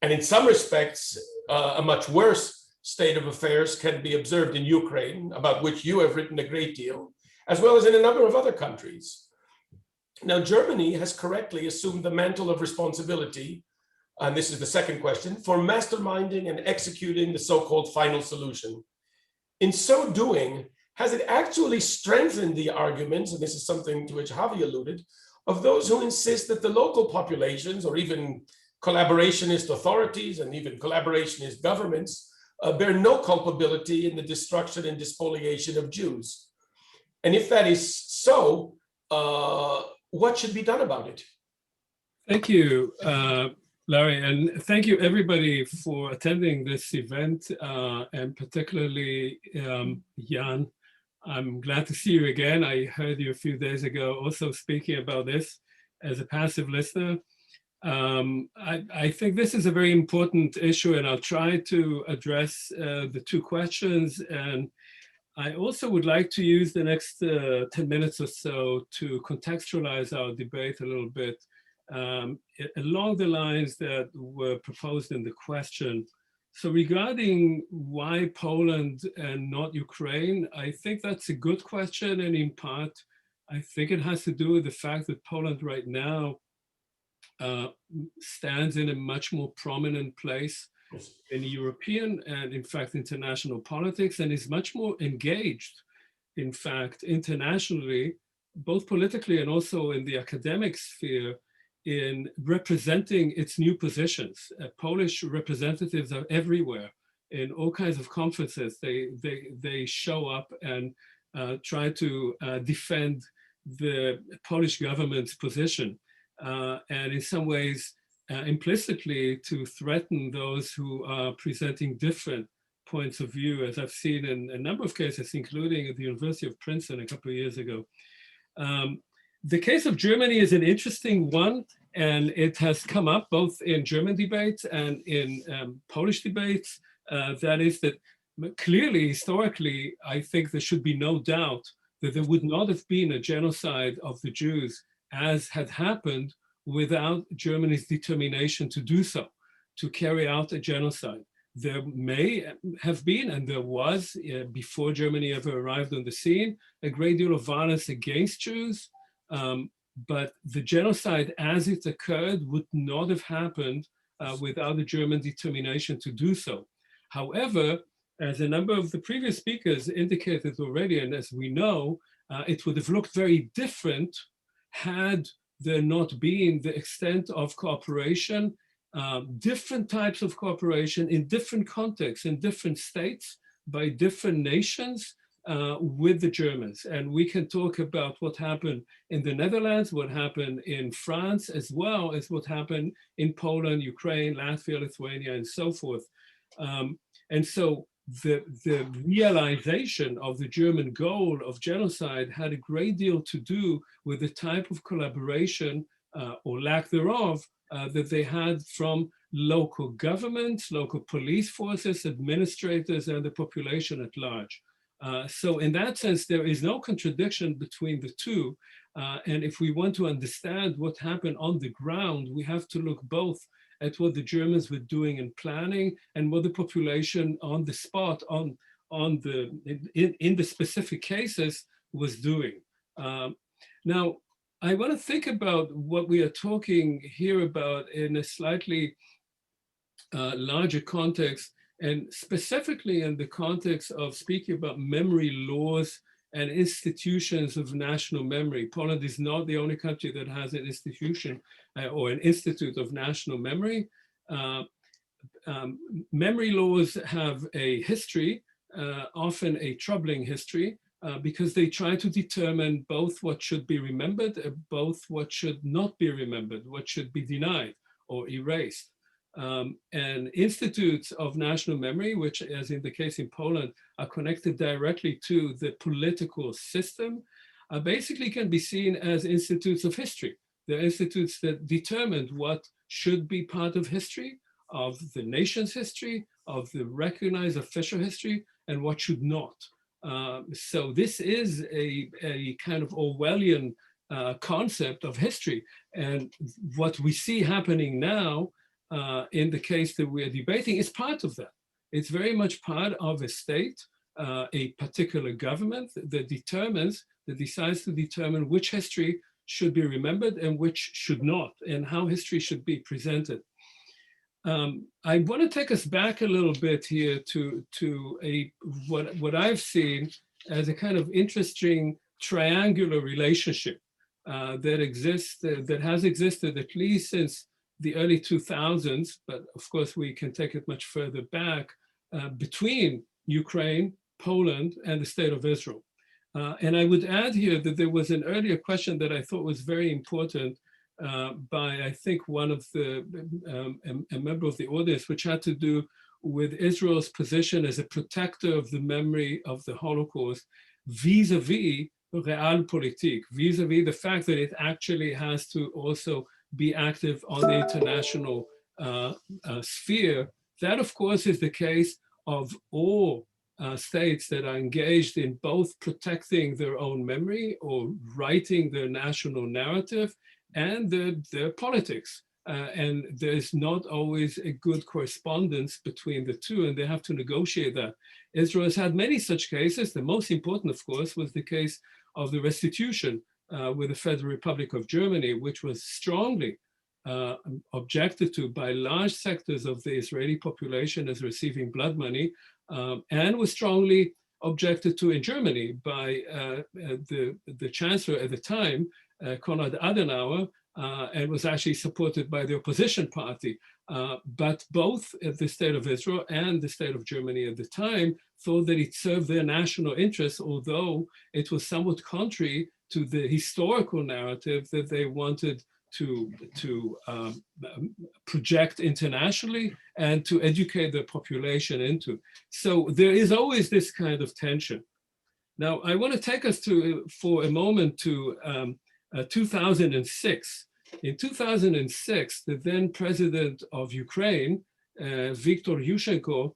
and in some respects, a much worse state of affairs can be observed in Ukraine, about which you have written a great deal, as well as in a number of other countries? Now, Germany has correctly assumed the mantle of responsibility, and this is the second question, for masterminding and executing the so-called final solution. In so doing, has it actually strengthened the arguments, and this is something to which Javi alluded, of those who insist that the local populations, or even collaborationist authorities and even collaborationist governments, bear no culpability in the destruction and despoliation of Jews? And if that is so, what should be done about it? Thank you, Larry, and thank you everybody for attending this event, and particularly Jan. I'm glad to see you again. I heard you a few days ago also speaking about this as a passive listener. I think this is a very important issue, and I'll try to address the two questions. And I also would like to use the next 10 minutes or so to contextualize our debate a little bit along the lines that were proposed in the question. So regarding why Poland and not Ukraine, I think that's a good question. And in part, I think it has to do with the fact that Poland right now stands in a much more prominent place in European and in fact international politics, and is much more engaged, in fact, internationally, both politically and also in the academic sphere, in representing its new positions. Polish representatives are everywhere in all kinds of conferences. They show up and try to defend the Polish government's position, and in some ways implicitly to threaten those who are presenting different points of view, as I've seen in a number of cases, including at the University of Princeton a couple of years ago. The case of Germany is an interesting one, and it has come up both in German debates and in Polish debates. That is that clearly, historically, I think there should be no doubt that there would not have been a genocide of the Jews as had happened without Germany's determination to do so, to carry out a genocide. There may have been, and there was, before Germany ever arrived on the scene, a great deal of violence against Jews, but the genocide as it occurred would not have happened without the German determination to do so. However, as a number of the previous speakers indicated already, and as we know, it would have looked very different had there not been the extent of cooperation, different types of cooperation in different contexts, in different states, by different nations with the Germans. And we can talk about what happened in the Netherlands, what happened in France, as well as what happened in Poland, Ukraine, Latvia, Lithuania, and so forth. And so the realization of the German goal of genocide had a great deal to do with the type of collaboration or lack thereof that they had from local governments, local police forces, administrators, and the population at large. So in that sense, there is no contradiction between the two. And if we want to understand what happened on the ground, we have to look both at what the Germans were doing in planning and what the population on the spot, in the specific cases, was doing. Now, I want to think about what we are talking here about in a slightly larger context, and specifically in the context of speaking about memory laws and institutions of national memory. Poland is not the only country that has an institution or an institute of national memory. Memory laws have a history, often a troubling history, because they try to determine both what should be remembered, both what should not be remembered, what should be denied or erased. And institutes of national memory, which, as in the case in Poland, are connected directly to the political system, basically can be seen as institutes of history. They're institutes that determined what should be part of history, of the nation's history, of the recognized official history, and what should not. So this is a kind of Orwellian concept of history. And what we see happening now in the case that we are debating is part of that. It's very much part of a state, a particular government that decides to determine which history should be remembered and which should not, and how history should be presented. I want to take us back a little bit here to what I've seen as a kind of interesting triangular relationship that has existed at least since the early 2000s, but of course we can take it much further back, between Ukraine, Poland, and the state of Israel. And I would add here that there was an earlier question that I thought was very important by, I think, one of a member of the audience, which had to do with Israel's position as a protector of the memory of the Holocaust vis-a-vis realpolitik, vis-a-vis the fact that it actually has to also be active on the international sphere. That, of course, is the case of all states that are engaged in both protecting their own memory or writing their national narrative and their politics. And there's not always a good correspondence between the two, and they have to negotiate that. Israel has had many such cases. The most important, of course, was the case of the restitution with the Federal Republic of Germany, which was strongly objected to by large sectors of the Israeli population as receiving blood money, and was strongly objected to in Germany by the chancellor at the time, Konrad Adenauer, and was actually supported by the opposition party. But both the state of Israel and the state of Germany at the time thought that it served their national interests, although it was somewhat contrary to the historical narrative that they wanted to project internationally and to educate the population into. So there is always this kind of tension. Now, I want to take us for a moment to 2006. In 2006, the then president of Ukraine, Viktor Yushchenko,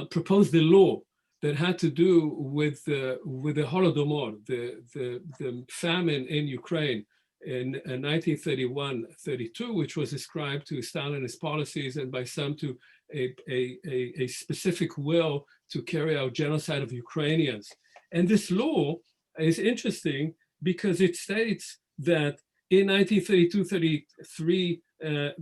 proposed a law that had to do with the Holodomor, the famine in Ukraine in 1931-32, which was ascribed to Stalinist policies and by some to a specific will to carry out genocide of Ukrainians. And this law is interesting because it states that in 1932-33,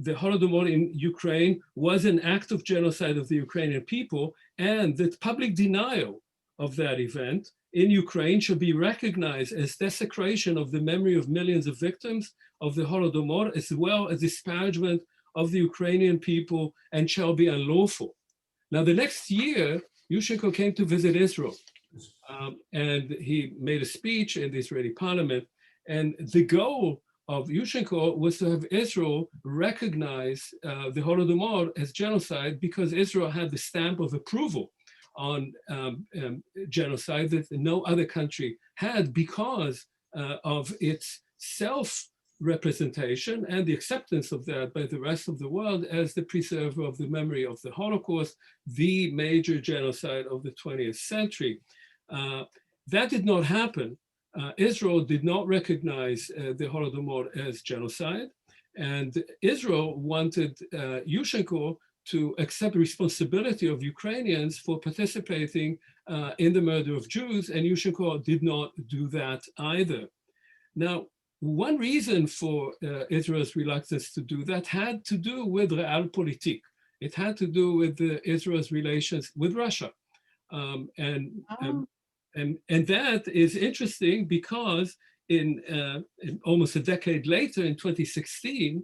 the Holodomor in Ukraine was an act of genocide of the Ukrainian people, and that public denial of that event in Ukraine should be recognized as desecration of the memory of millions of victims of the Holodomor, as well as disparagement of the Ukrainian people, and shall be unlawful. Now, the next year, Yushchenko came to visit Israel, and he made a speech in the Israeli parliament. And the goal of Yushchenko was to have Israel recognize the Holodomor as genocide, because Israel had the stamp of approval on genocide that no other country had, because of its self-representation and the acceptance of that by the rest of the world as the preserver of the memory of the Holocaust, the major genocide of the 20th century. That did not happen. Israel did not recognize the Holodomor as genocide, and Israel wanted Yushchenko to accept responsibility of Ukrainians for participating in the murder of Jews, and Yushchenko did not do that either. Now, one reason for Israel's reluctance to do that had to do with realpolitik. It had to do with Israel's relations with Russia. And that is interesting because in almost a decade later, in 2016,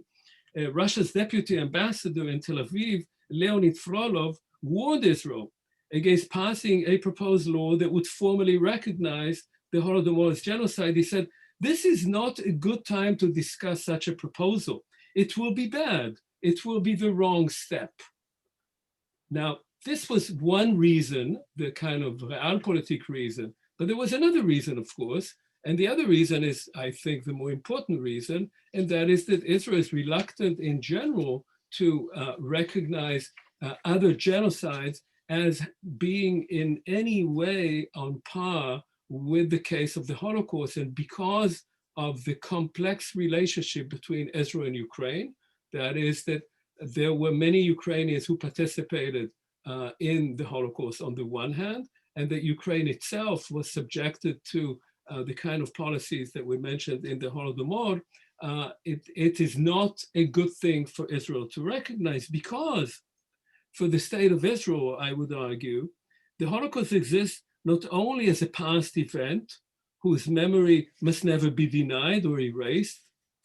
Russia's deputy ambassador in Tel Aviv, Leonid Frolov, warned Israel against passing a proposed law that would formally recognize the Holodomor as genocide. He said, "This is not a good time to discuss such a proposal. It will be bad. It will be the wrong step." Now, this was one reason, the kind of realpolitik reason, but there was another reason, of course, and the other reason is, I think, the more important reason, and that is that Israel is reluctant in general to recognize other genocides as being in any way on par with the case of the Holocaust, and because of the complex relationship between Israel and Ukraine, that is that there were many Ukrainians who participated in the Holocaust on the one hand, and that Ukraine itself was subjected to the kind of policies that we mentioned in the Holodomor, it is not a good thing for Israel to recognize, because for the state of Israel, I would argue, the Holocaust exists not only as a past event whose memory must never be denied or erased,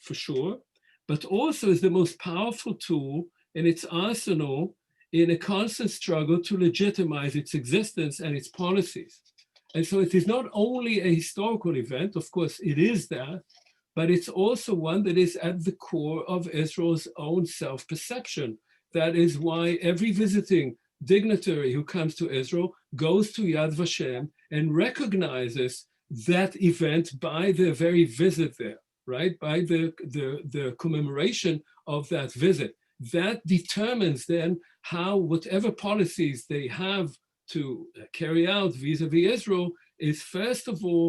for sure, but also as the most powerful tool in its arsenal in a constant struggle to legitimize its existence and its policies. And so it is not only a historical event, of course it is that, but it's also one that is at the core of Israel's own self-perception. That is why every visiting dignitary who comes to Israel goes to Yad Vashem and recognizes that event by their very visit there, right, by the commemoration of that visit. That determines then how whatever policies they have to carry out vis-a-vis Israel is first of all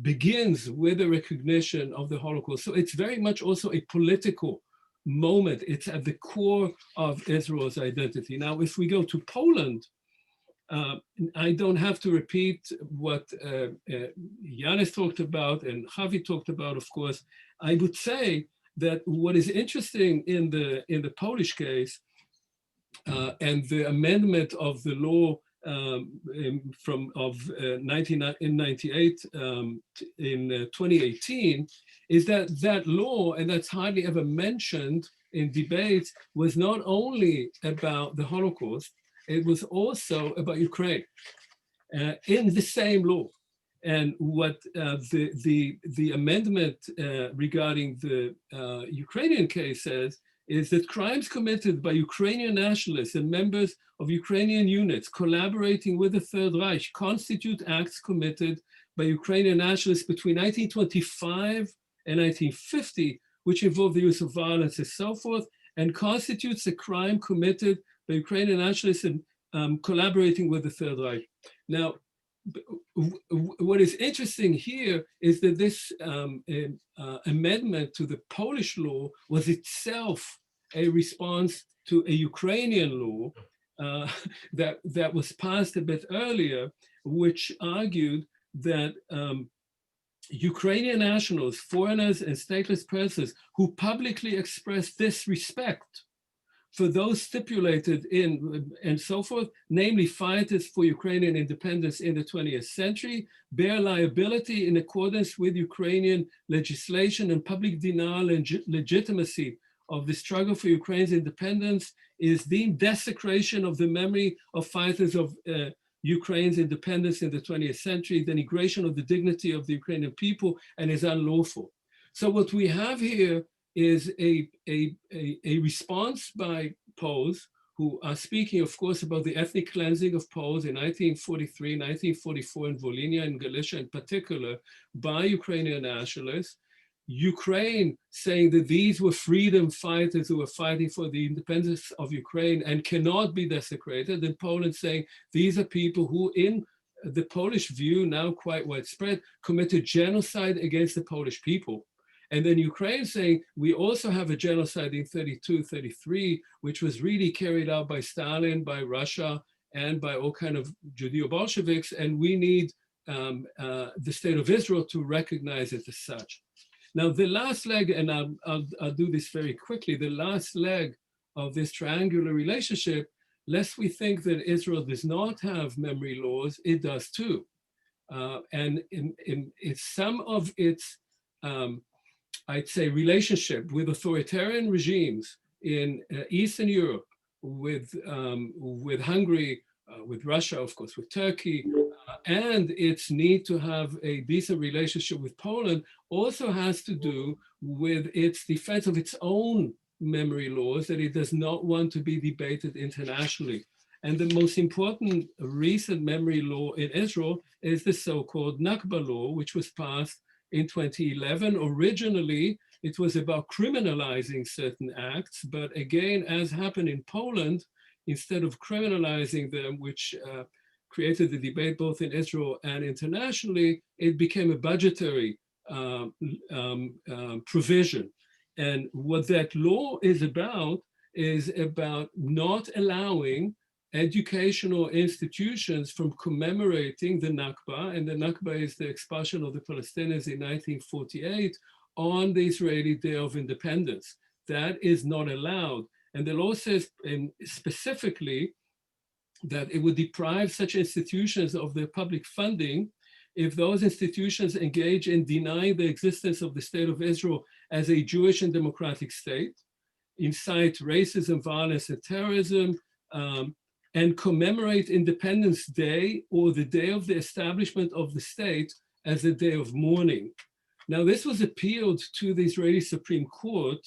begins with a recognition of the Holocaust. So it's very much also a political moment. It's at the core of Israel's identity. Now, if we go to Poland, I don't have to repeat what Yanis talked about and Javi talked about, of course. I would say that what is interesting in the Polish case and the amendment of the law of 1998 in 2018 is that law, and that's hardly ever mentioned in debates, was not only about the Holocaust, it was also about Ukraine in the same law. And what the amendment regarding the Ukrainian case says is that crimes committed by Ukrainian nationalists and members of Ukrainian units collaborating with the Third Reich constitute acts committed by Ukrainian nationalists between 1925 and 1950, which involve the use of violence and so forth, and constitutes a crime committed by Ukrainian nationalists and collaborating with the Third Reich. Now, what is interesting here is that this amendment to the Polish law was itself a response to a Ukrainian law that was passed a bit earlier, which argued that Ukrainian nationals, foreigners, and stateless persons who publicly express disrespect for those stipulated in and so forth, namely fighters for Ukrainian independence in the 20th century, bear liability in accordance with Ukrainian legislation, and public denial and legitimacy of the struggle for Ukraine's independence is deemed desecration of the memory of fighters of Ukraine's independence in the 20th century, denigration of the dignity of the Ukrainian people, and is unlawful. So what we have here is a response by Poles, who are speaking, of course, about the ethnic cleansing of Poles in 1943, 1944 in Volhynia and Galicia in particular by Ukrainian nationalists. Ukraine saying that these were freedom fighters who were fighting for the independence of Ukraine and cannot be desecrated. And Poland saying these are people who, in the Polish view, now quite widespread, committed genocide against the Polish people. And then Ukraine saying, we also have a genocide in 32, 33, which was really carried out by Stalin, by Russia, and by all kind of Judeo-Bolsheviks, and we need the state of Israel to recognize it as such. Now, the last leg, and I'll do this very quickly, the last leg of this triangular relationship, lest we think that Israel does not have memory laws, it does too. And in some of its I'd say relationship with authoritarian regimes in Eastern Europe, with Hungary, with Russia, of course, with Turkey, and its need to have a decent relationship with Poland also has to do with its defense of its own memory laws that it does not want to be debated internationally. And the most important recent memory law in Israel is the so-called Nakba Law, which was passed in 2011. Originally, it was about criminalizing certain acts, but again, as happened in Poland, instead of criminalizing them, which created the debate both in Israel and internationally, it became a budgetary provision. And what that law is about not allowing educational institutions from commemorating the Nakba, and the Nakba is the expulsion of the Palestinians in 1948 on the Israeli Day of Independence. That is not allowed. And the law says specifically that it would deprive such institutions of their public funding if those institutions engage in denying the existence of the state of Israel as a Jewish and democratic state, incite racism, violence, and terrorism, and commemorate Independence Day or the day of the establishment of the state as a day of mourning. Now, this was appealed to the Israeli Supreme Court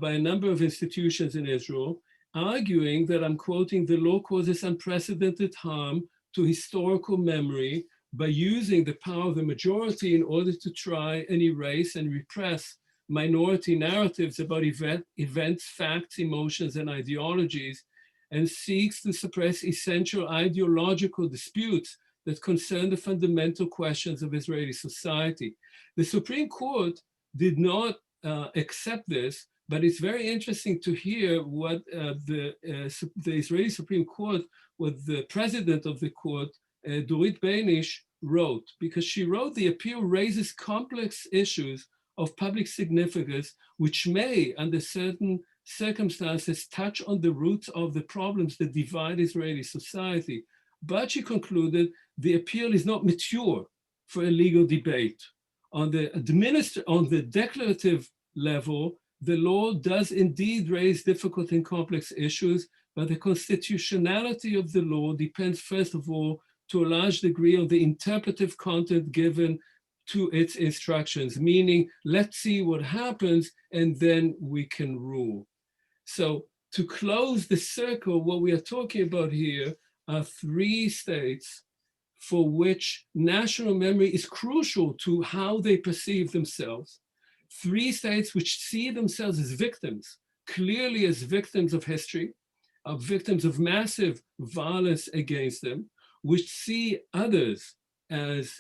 by a number of institutions in Israel, arguing that, I'm quoting, the law causes unprecedented harm to historical memory by using the power of the majority in order to try and erase and repress minority narratives about events, facts, emotions, and ideologies, and seeks to suppress essential ideological disputes that concern the fundamental questions of Israeli society. The Supreme Court did not accept this, but it's very interesting to hear what the Israeli Supreme Court, what the president of the court, Dorit Beinish, wrote, because she wrote, the appeal raises complex issues of public significance, which may, under certain circumstances, touch on the roots of the problems that divide Israeli society. But she concluded the appeal is not mature for a legal debate. On the declarative level, the law does indeed raise difficult and complex issues, but the constitutionality of the law depends, first of all, to a large degree on the interpretive content given to its instructions, meaning let's see what happens and then we can rule. So to close the circle, what we are talking about here are 3 states for which national memory is crucial to how they perceive themselves. 3 states which see themselves as victims, clearly as victims of history, victims of massive violence against them, which see others as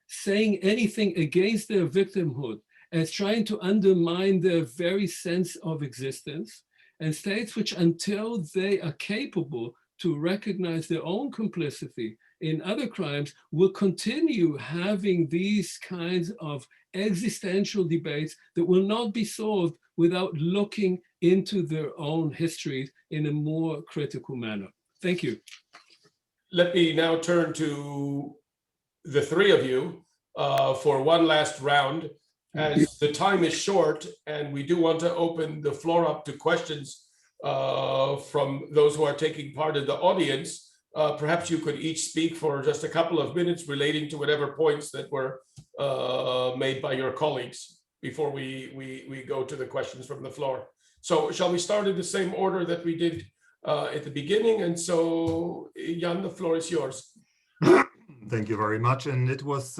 saying anything against their victimhood, as trying to undermine their very sense of existence, and states which, until they are capable to recognize their own complicity in other crimes, will continue having these kinds of existential debates that will not be solved without looking into their own histories in a more critical manner. Thank you. Let me now turn to the 3 of you for one last round, as the time is short and we do want to open the floor up to questions from those who are taking part in the audience. Perhaps you could each speak for just a couple of minutes relating to whatever points that were made by your colleagues before we go to the questions from the floor. So shall we start in the same order that we did at the beginning? And so, Jan, the floor is yours. Thank you very much. And it was,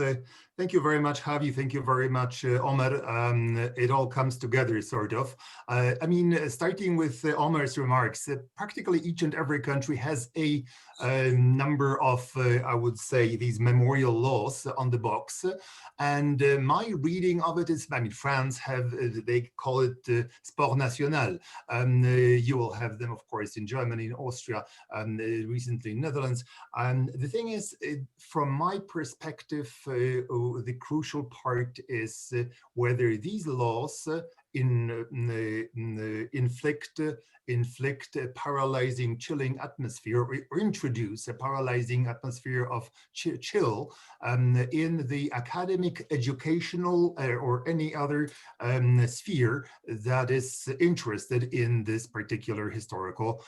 thank you very much, Javi. Thank you very much, Omer. It all comes together, sort of. I mean, starting with Omer's remarks, practically each and every country has a number of, I would say, these memorial laws on the box. And my reading of it is, I mean, France have, they call it Sport National. You will have them, of course, in Germany, in Austria, recently in Netherlands. And the thing is, from my perspective, the crucial part is whether these laws inflict a paralyzing, chilling atmosphere, or introduce a paralyzing atmosphere of chill in the academic, educational, or any other sphere that is interested in this particular historical,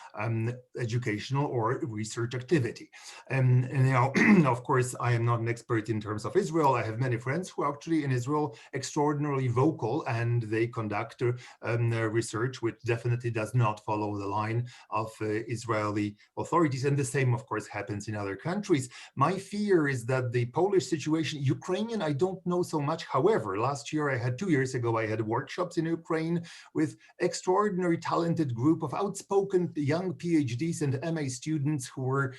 educational, or research activity. And now, of course, I am not an expert in terms of Israel. I have many friends who are actually in Israel extraordinarily vocal, and they conduct research which definitely does not follow the line of Israeli authorities. And the same, of course, happens in other countries. My fear is that the Polish situation, Ukrainian, I don't know so much. However, last year, 2 years ago, I had workshops in Ukraine with extraordinary talented group of outspoken young PhDs and MA students who were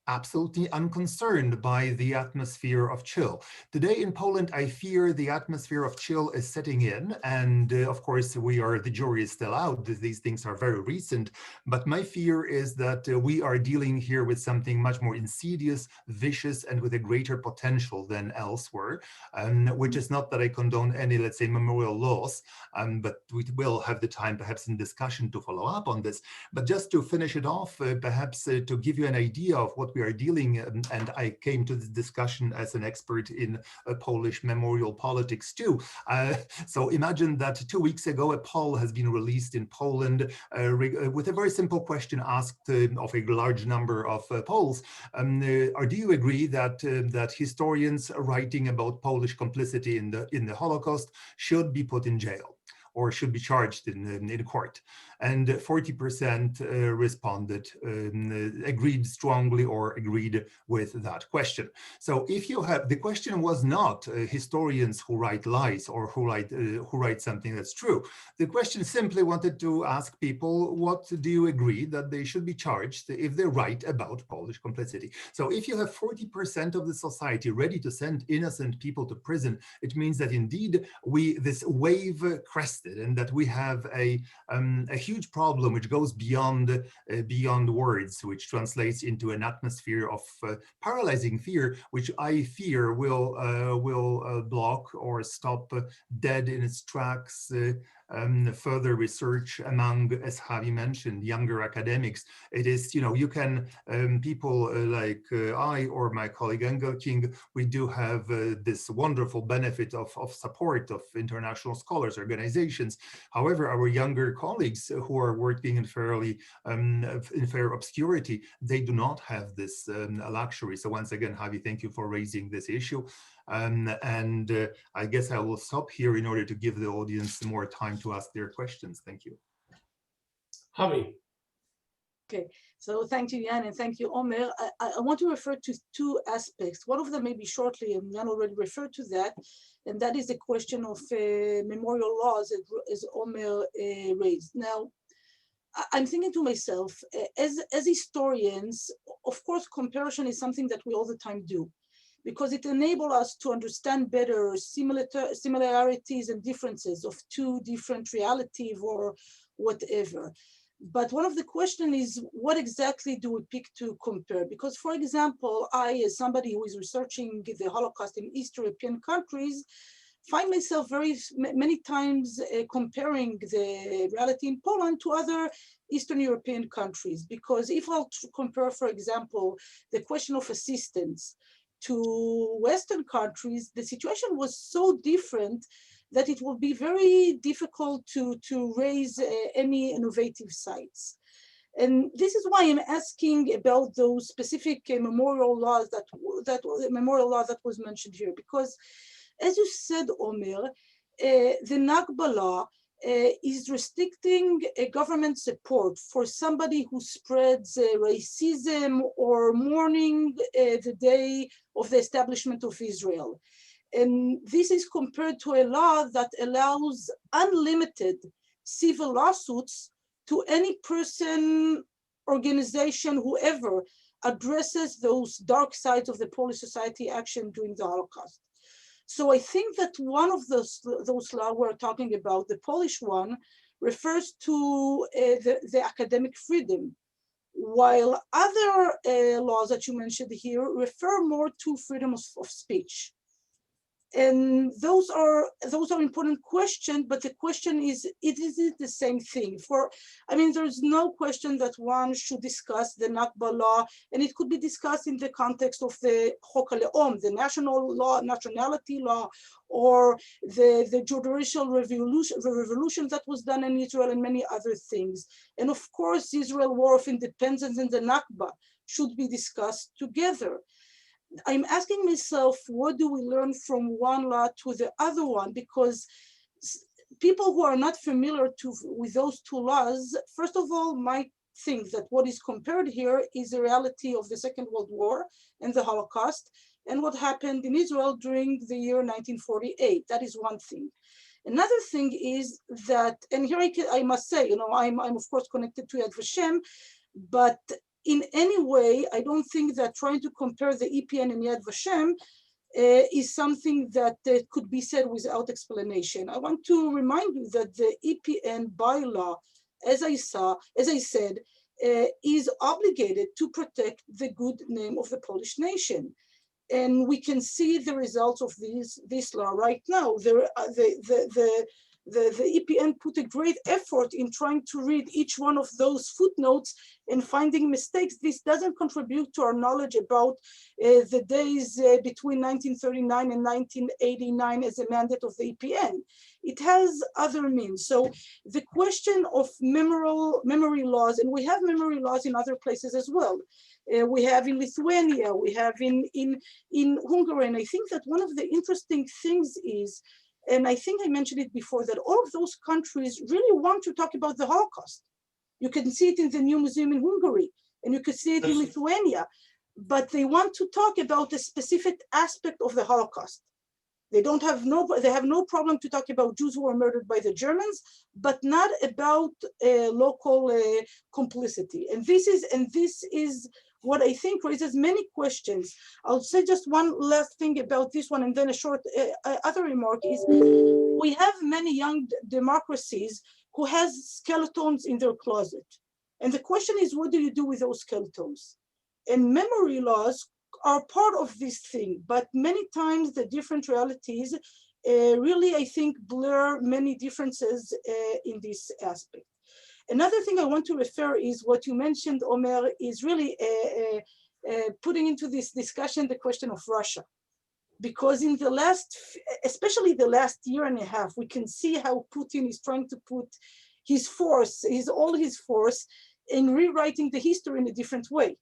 absolutely unconcerned by the atmosphere of chill. Today in Poland, I fear the atmosphere of chill is setting in, and of course the jury is still out. These things are very recent, but my fear is that we are dealing here with something much more insidious, vicious, and with a greater potential than elsewhere, which is not that I condone any, let's say, memorial laws, but we will have the time perhaps in discussion to follow up on this. But just to finish it off, perhaps to give you an idea of what we are dealing, and I came to this discussion as an expert in Polish memorial politics too. So imagine that 2 weeks ago, a poll has been released in Poland with a very simple question asked of a large number of polls. Do you agree that historians writing about Polish complicity in the Holocaust should be put in jail? or should be charged in court. And 40% responded, agreed strongly or agreed with that question. So if you have, the question was not historians who write lies or who write something that's true. The question simply wanted to ask people, what do you agree that they should be charged if they write about Polish complicity? So if you have 40% of the society ready to send innocent people to prison, it means that indeed this wave crested, and that we have a huge problem which goes beyond words, which translates into an atmosphere of paralyzing fear, which I fear will block or stop dead in its tracks further research among, as Javi mentioned, younger academics. It is, you can, people like I or my colleague Engelking, we do have this wonderful benefit of support of international scholars, organizations. However, our younger colleagues who are working in fair obscurity, they do not have this luxury. So once again, Javi, thank you for raising this issue. I guess I will stop here in order to give the audience more time to ask their questions. Thank you. Javi. Okay, so thank you, Jan, and thank you, Omer. I want to refer to two aspects. One of them maybe shortly, and Jan already referred to that, and that is the question of memorial laws, as Omer raised. Now, I'm thinking to myself, as historians, of course, comparison is something that we all the time do, because it enables us to understand better similarities and differences of two different realities or whatever. But one of the questions is, what exactly do we pick to compare? Because, for example, I, as somebody who is researching the Holocaust in East European countries, find myself many times comparing the reality in Poland to other Eastern European countries. Because if I'll compare, for example, the question of assistance to Western countries, the situation was so different that it will be very difficult to raise any innovative sites. And this is why I'm asking about those specific memorial laws that was mentioned here, because as you said, Omer, the Nakba Law is restricting government support for somebody who spreads racism or mourning the day of the establishment of Israel. And this is compared to a law that allows unlimited civil lawsuits to any person, organization, whoever addresses those dark sides of the Polish society action during the Holocaust. So I think that one of those laws we're talking about, the Polish one, refers to the academic freedom, while other laws that you mentioned here refer more to freedom of speech. And those are important questions, but the question is it the same thing? There's no question that one should discuss the Nakba Law, and it could be discussed in the context of the Chok HaLeom, the national law, nationality law, or the judicial revolution that was done in Israel, and many other things. And of course, Israel War of Independence and the Nakba should be discussed together. I'm asking myself, what do we learn from one law to the other one? Because people who are not familiar with those two laws, first of all, might think that what is compared here is the reality of the Second World War and the Holocaust and what happened in Israel during the year 1948. That is one thing. Another thing is that, and here I must say, I'm of course connected to Yad Vashem, but in any way, I don't think that trying to compare the Epn and Yad Vashem is something that could be said without explanation. I want to remind you that the Epn bylaw, as I said, is obligated to protect the good name of the Polish nation. And we can see the results of this law right now. The EPN put a great effort in trying to read each one of those footnotes and finding mistakes. This doesn't contribute to our knowledge about the days between 1939 and 1989 as a mandate of the EPN. It has other means. So the question of memory laws, and we have memory laws in other places as well. We have in Lithuania, we have in Hungary, and I think that one of the interesting things is and I think I mentioned it before, that all of those countries really want to talk about the Holocaust. You can see it in the new museum in Hungary, and you can see it in Lithuania, but they want to talk about a specific aspect of the Holocaust. They have no problem to talk about Jews who were murdered by the Germans, but not about local complicity. And this is what I think raises many questions. I'll say just one last thing about this one, and then a short other remark is, we have many young democracies who has skeletons in their closet. And the question is, what do you do with those skeletons? And memory laws are part of this thing, but many times the different realities really, I think, blur many differences in this aspect. Another thing I want to refer is what you mentioned, Omer, is really putting into this discussion the question of Russia. Because in the last, especially the last year and a half, we can see how Putin is trying to put his force, all his force, in rewriting the history in a different way,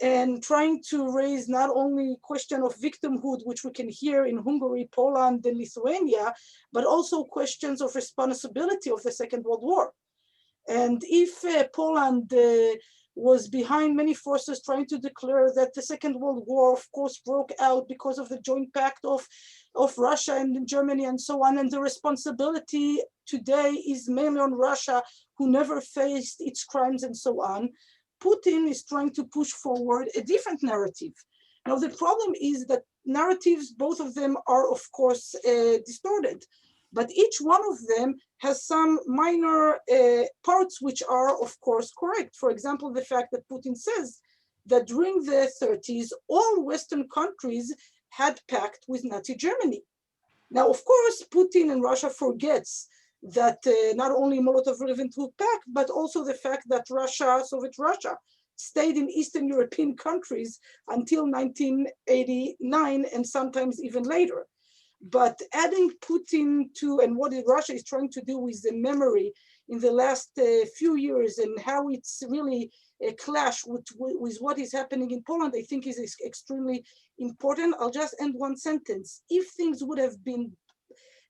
and trying to raise not only question of victimhood, which we can hear in Hungary, Poland, and Lithuania, but also questions of responsibility of the Second World War. And if Poland was behind many forces trying to declare that the Second World War, of course, broke out because of the joint pact of Russia and Germany and so on, and the responsibility today is mainly on Russia, who never faced its crimes and so on, Putin is trying to push forward a different narrative. Now, the problem is that narratives, both of them are, of course, distorted, but each one of them has some minor parts which are, of course, correct. For example, the fact that Putin says that during the 30s, all Western countries had pact with Nazi Germany. Now, of course, Putin and Russia forgets that not only Molotov-Ribbentrop Pact, but also the fact that Soviet Russia, stayed in Eastern European countries until 1989 and sometimes even later. But adding Putin to, and what Russia is trying to do with the memory in the last few years and how it's really a clash with what is happening in Poland, I think is extremely important. I'll just end one sentence. If things would have been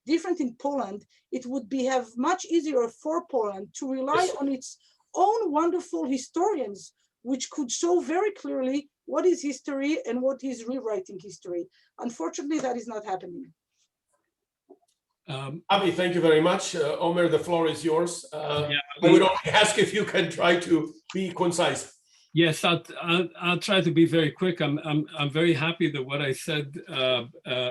different in Poland, it would have much easier for Poland to rely on its own wonderful historians, which could show very clearly what is history and what is rewriting history. Unfortunately, that is not happening. Avi, thank you very much. Omer, the floor is yours. I would only ask if you can try to be concise. Yes, I'll try to be very quick. I'm very happy that what I said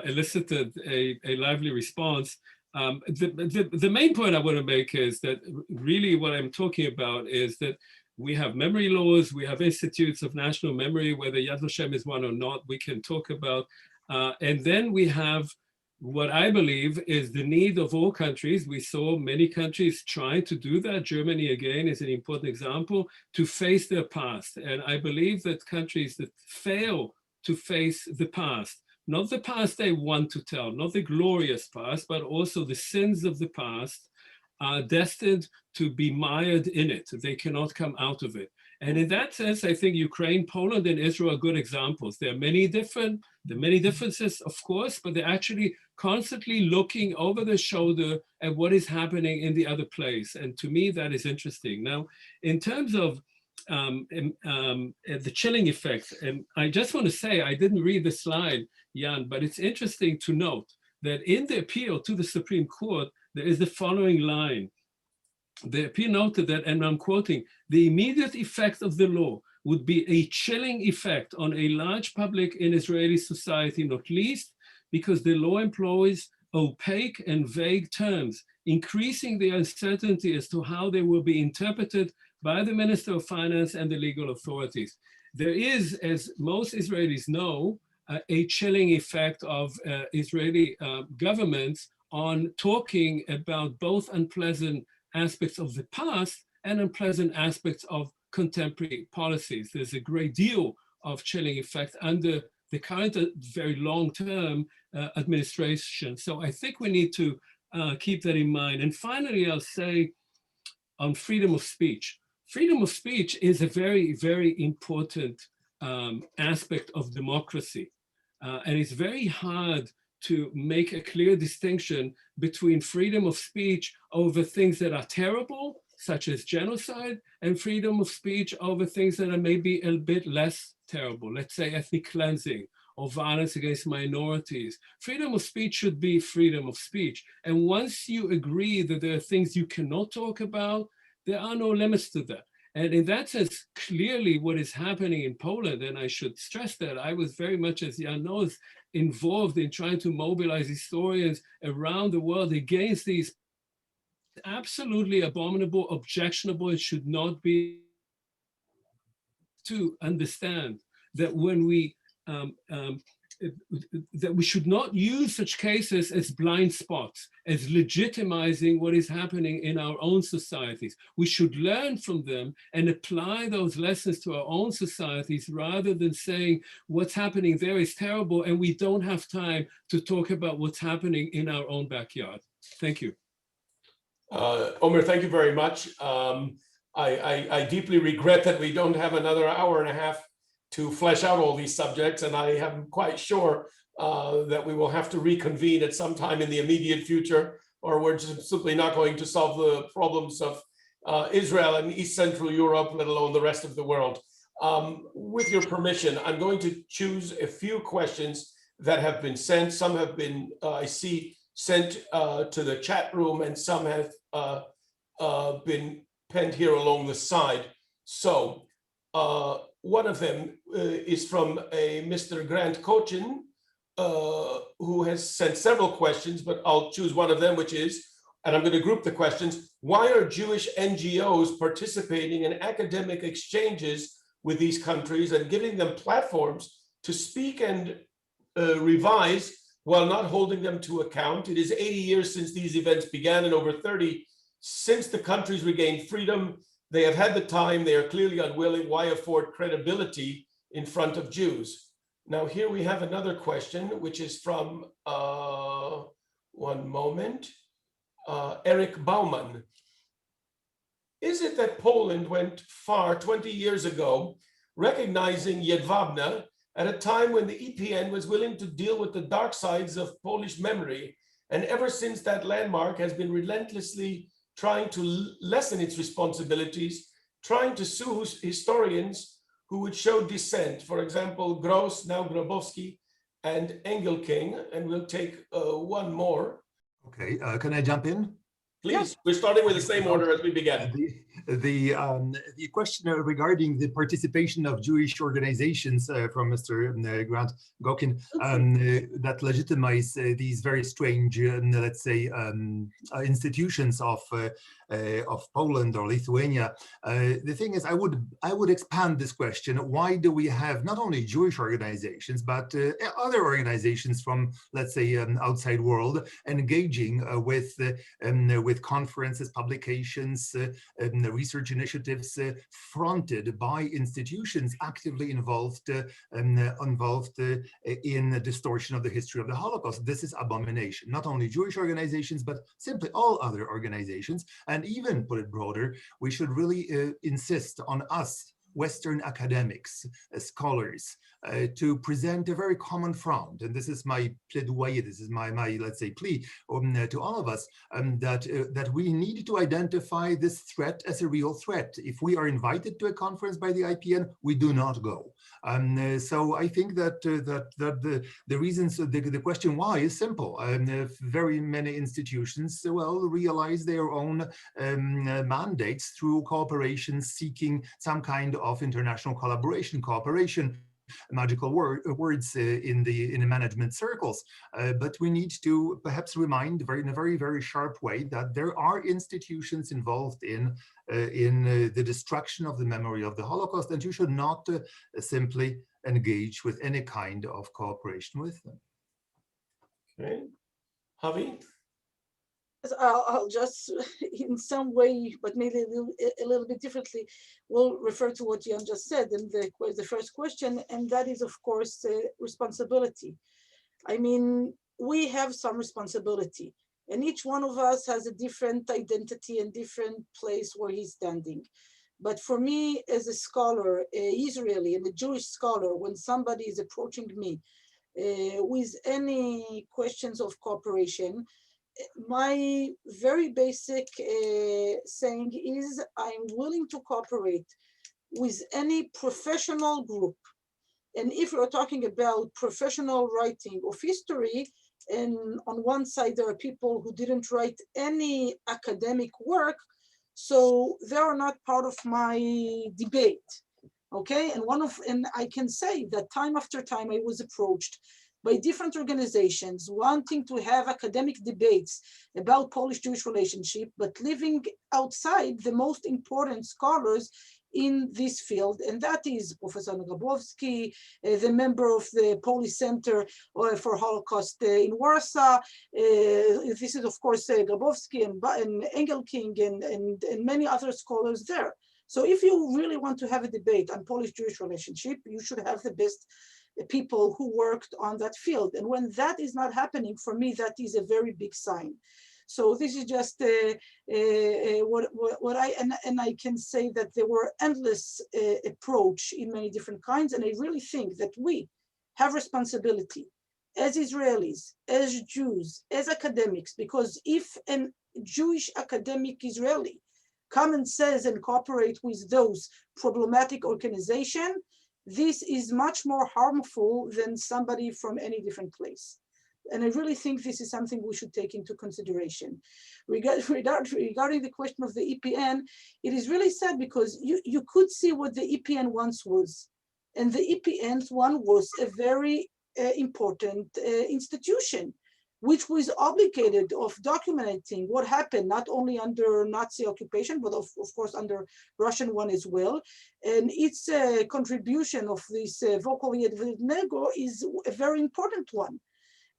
elicited a lively response. The main point I want to make is that really what I'm talking about is that we have memory laws, we have institutes of national memory, whether Yad Vashem is one or not, we can talk about. And then we have what I believe is the need of all countries. We saw many countries trying to do that. Germany, again, is an important example, to face their past. And I believe that countries that fail to face the past, not the past they want to tell, not the glorious past, but also the sins of the past, are destined to be mired in it. They cannot come out of it. And in that sense, I think Ukraine, Poland, and Israel are good examples. There are many differences, of course, but they're actually constantly looking over the shoulder at what is happening in the other place. And to me, that is interesting. Now, in terms of the chilling effect, and I just want to say, I didn't read the slide, Jan, but it's interesting to note that in the appeal to the Supreme Court, there is the following line. The appeal noted that, and I'm quoting, the immediate effect of the law would be a chilling effect on a large public in Israeli society, not least because the law employs opaque and vague terms, increasing the uncertainty as to how they will be interpreted by the Minister of Finance and the legal authorities. There is, as most Israelis know, a chilling effect of Israeli governments on talking about both unpleasant aspects of the past and unpleasant aspects of contemporary policies. There's a great deal of chilling effect under the current very long-term administration. So I think we need to keep that in mind. And finally, I'll say on freedom of speech. Freedom of speech is a very, very important aspect of democracy. And it's very hard to make a clear distinction between freedom of speech over things that are terrible, such as genocide, and freedom of speech over things that are maybe a bit less terrible, let's say ethnic cleansing or violence against minorities. Freedom of speech should be freedom of speech. And once you agree that there are things you cannot talk about, there are no limits to that. And in that sense, clearly what is happening in Poland, and I should stress that I was very much, as Jan knows, involved in trying to mobilize historians around the world against these absolutely abominable, objectionable, and should not be, to understand that when we that we should not use such cases as blind spots, as legitimizing what is happening in our own societies. We should learn from them and apply those lessons to our own societies rather than saying what's happening there is terrible and we don't have time to talk about what's happening in our own backyard. Thank you. Omer, thank you very much. I deeply regret that we don't have another hour and a half to flesh out all these subjects, and I am quite sure that we will have to reconvene at some time in the immediate future, or we're just simply not going to solve the problems of Israel and East Central Europe, let alone the rest of the world. With your permission, I'm going to choose a few questions that have been sent. Some have been, I see, sent to the chat room, and some have been penned here along the side. So one of them is from a Mr. Grant Cochin, who has sent several questions, but I'll choose one of them, which is, and I'm going to group the questions, why are Jewish NGOs participating in academic exchanges with these countries and giving them platforms to speak and revise while not holding them to account? It is 80 years since these events began and over 30 since the countries regained freedom. They have had the time, they are clearly unwilling. Why afford credibility in front of Jews? Now here we have another question, which is from, one moment, Eric Baumann. Is it that Poland went far 20 years ago, recognizing Jedwabne at a time when the EPN was willing to deal with the dark sides of Polish memory, and ever since that landmark has been relentlessly trying to lessen its responsibilities, trying to sue historians who would show dissent, for example, Gross, now Grabowski, and Engelking, and we'll take one more. Okay, can I jump in? Please, Yes. We're starting with the same order as we began. The question regarding the participation of Jewish organizations from Mr. Grant Gokin that legitimize these very strange, let's say, institutions of Poland or Lithuania. The thing is, I would expand this question. Why do we have not only Jewish organizations but other organizations from, let's say, outside world engaging with conferences, publications, research initiatives fronted by institutions actively involved in the distortion of the history of the Holocaust? This is abomination. Not only Jewish organizations, but simply all other organizations. And even put it broader, we should really insist on us, Western academics, scholars, to present a very common front. And this is my plaidoyer, this is my let's say, plea to all of us, that we need to identify this threat as a real threat. If we are invited to a conference by the IPN, we do not go. So I think that the reasons, the question why is simple. Very many institutions, well, realize their own mandates through cooperation, seeking some kind of international collaboration, cooperation, magical words in the management circles. But we need to perhaps remind in a very, very sharp way that there are institutions involved in the destruction of the memory of the Holocaust, and you should not simply engage with any kind of cooperation with them. Okay, Javi? I'll just, in some way, but maybe a little bit differently, will refer to what Jan just said in the first question, and that is, of course, responsibility. I mean, we have some responsibility, and each one of us has a different identity and different place where he's standing. But for me, as a scholar, an Israeli and a Jewish scholar, when somebody is approaching me with any questions of cooperation. My very basic saying is I'm willing to cooperate with any professional group. And if you're talking about professional writing of history, and on one side there are people who didn't write any academic work, so they are not part of my debate, okay? And I can say that time after time I was approached by different organizations wanting to have academic debates about Polish-Jewish relationship, but leaving outside the most important scholars in this field, and that is Professor Grabowski, the member of the Polish Center for Holocaust in Warsaw. This is, of course, Grabowski and Engelking and many other scholars there. So if you really want to have a debate on Polish-Jewish relationship, you should have the best people who worked on that field. And when that is not happening, for me, that is a very big sign. So this is just what I can say that there were endless approach in many different kinds. And I really think that we have responsibility as Israelis, as Jews, as academics, because if a Jewish academic Israeli come and says and cooperate with those problematic organizations, this is much more harmful than somebody from any different place. And I really think this is something we should take into consideration. Regarding the question of the EPN, it is really sad because you could see what the EPN once was. And the EPN one was a very important institution, which was obligated of documenting what happened, not only under Nazi occupation, but of course under Russian one as well. And its contribution of this vocal Negro is a very important one.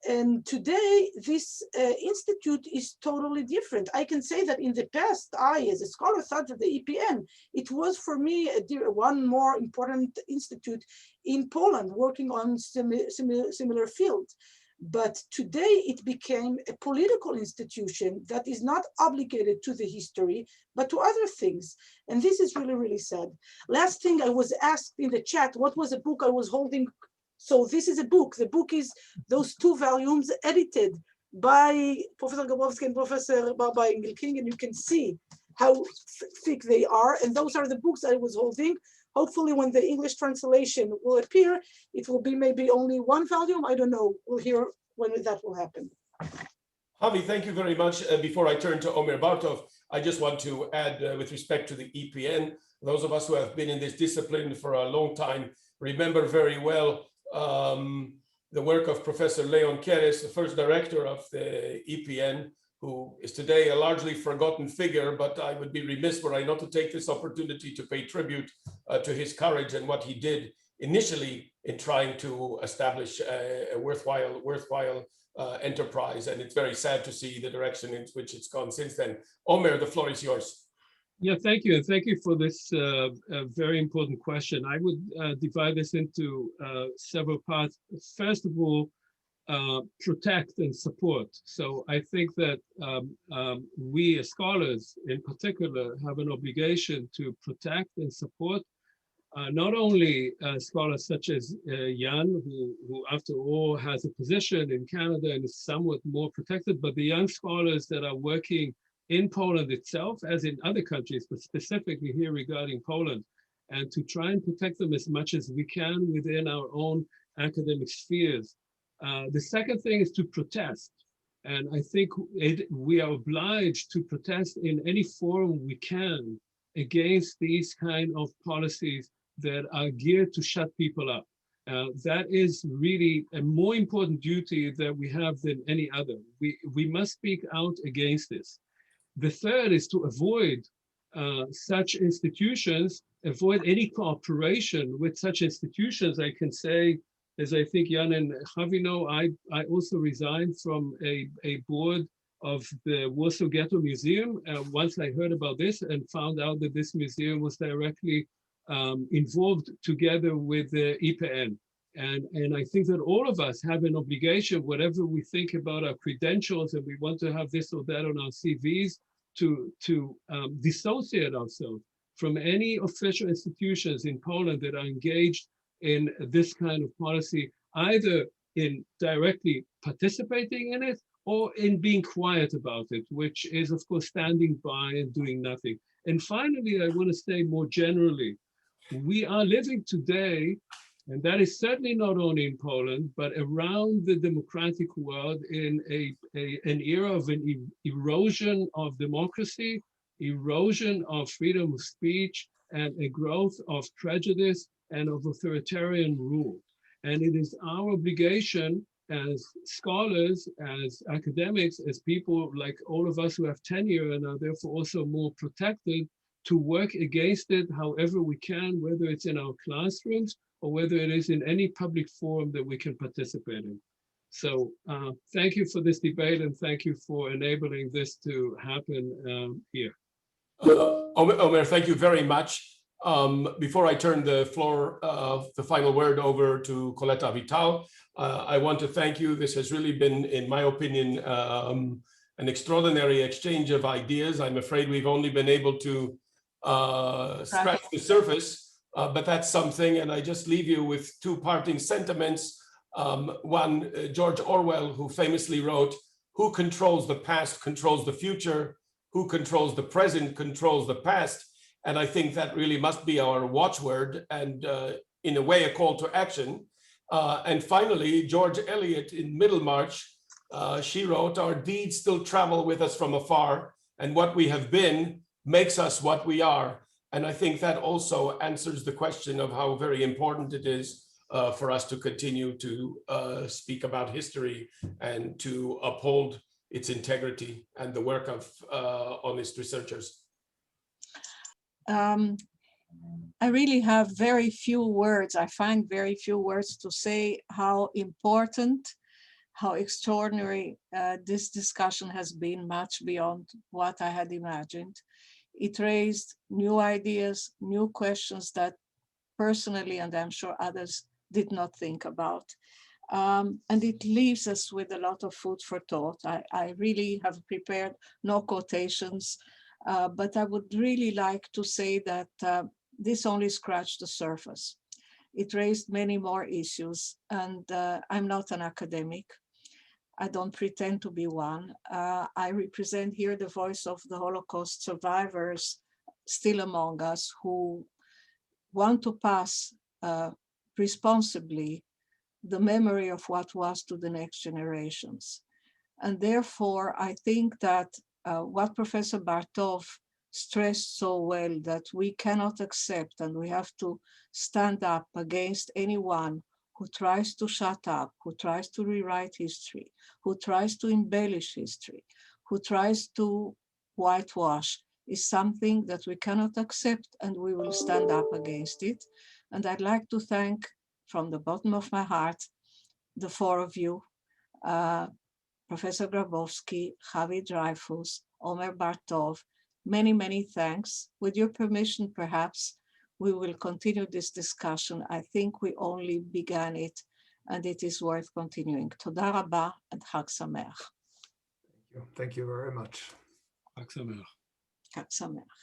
And today, this institute is totally different. I can say that in the past, I, as a scholar, thought that the EPN, it was for me one more important institute in Poland, working on similar fields. But today, it became a political institution that is not obligated to the history, but to other things. And this is really, really sad. Last thing, I was asked in the chat, what was a book I was holding? So this is a book. The book is those 2 volumes edited by Professor Grabowski and Professor Barbara Engelking, and you can see how thick they are. And those are the books I was holding. Hopefully when the English translation will appear, it will be maybe only 1 volume. I don't know. We'll hear when that will happen. Javi, thank you very much. Before I turn to Omer Bartov, I just want to add with respect to the EPN, those of us who have been in this discipline for a long time remember very well the work of Professor Leon Keres, the first director of the EPN, who is today a largely forgotten figure, but I would be remiss were I not to take this opportunity to pay tribute to his courage and what he did initially in trying to establish a worthwhile enterprise. And it's very sad to see the direction in which it's gone since then. Omer, the floor is yours. Yeah, thank you. And thank you for this very important question. I would divide this into several parts. First of all, protect and support. So I think that we as scholars in particular have an obligation to protect and support not only scholars such as Jan, who after all has a position in Canada and is somewhat more protected, but the young scholars that are working in Poland itself, as in other countries, but specifically here regarding Poland, and to try and protect them as much as we can within our own academic spheres. The second thing is to protest. And I think we are obliged to protest in any forum we can against these kind of policies that are geared to shut people up. That is really a more important duty that we have than any other. We must speak out against this. The third is to avoid such institutions, avoid any cooperation with such institutions. I can say, as I think Jan and Javi know, I also resigned from a board of the Warsaw Ghetto Museum once I heard about this and found out that this museum was directly involved together with the EPN. And I think that all of us have an obligation, whatever we think about our credentials and we want to have this or that on our CVs, to dissociate ourselves from any official institutions in Poland that are engaged in this kind of policy, either in directly participating in it or in being quiet about it, which is, of course, standing by and doing nothing. And finally, I want to say more generally, we are living today, and that is certainly not only in Poland, but around the democratic world in an era of an erosion of democracy, erosion of freedom of speech, and a growth of prejudice and of authoritarian rule. And it is our obligation as scholars, as academics, as people like all of us who have tenure and are therefore also more protected, to work against it however we can, whether it's in our classrooms or whether it is in any public forum that we can participate in. So thank you for this debate, and thank you for enabling this to happen here. Omer, thank you very much. Before I turn the floor, the final word over to Colette Avital, I want to thank you. This has really been, in my opinion, an extraordinary exchange of ideas. I'm afraid we've only been able to scratch the surface, but that's something. And I just leave you with two parting sentiments. One, George Orwell, who famously wrote, "Who controls the past controls the future. Who controls the present controls the past." And I think that really must be our watchword and in a way, a call to action. And finally, George Eliot in Middlemarch, she wrote, "Our deeds still travel with us from afar, and what we have been makes us what we are." And I think that also answers the question of how very important it is for us to continue to speak about history and to uphold its integrity and the work of honest researchers. I really have very few words. I find very few words to say how important, how extraordinary this discussion has been, much beyond what I had imagined. It raised new ideas, new questions that personally, and I'm sure others, did not think about. And it leaves us with a lot of food for thought. I really have prepared no quotations, but I would really like to say that this only scratched the surface. It raised many more issues, and I'm not an academic. I don't pretend to be one. I represent here the voice of the Holocaust survivors still among us who want to pass responsibly the memory of what was to the next generations. And therefore, I think that what Professor Bartov stressed so well, that we cannot accept and we have to stand up against anyone who tries to shut up, who tries to rewrite history, who tries to embellish history, who tries to whitewash, is something that we cannot accept, and we will stand up against it. And I'd like to thank from the bottom of my heart the four of you, Professor Grabowski, Javi Dreyfus, Omer Bartov. Many, many thanks. With your permission, perhaps we will continue this discussion. I think we only began it, and it is worth continuing. Toda rabba and Chag Sameach. Thank you very much. Chag Sameach. Chag Sameach.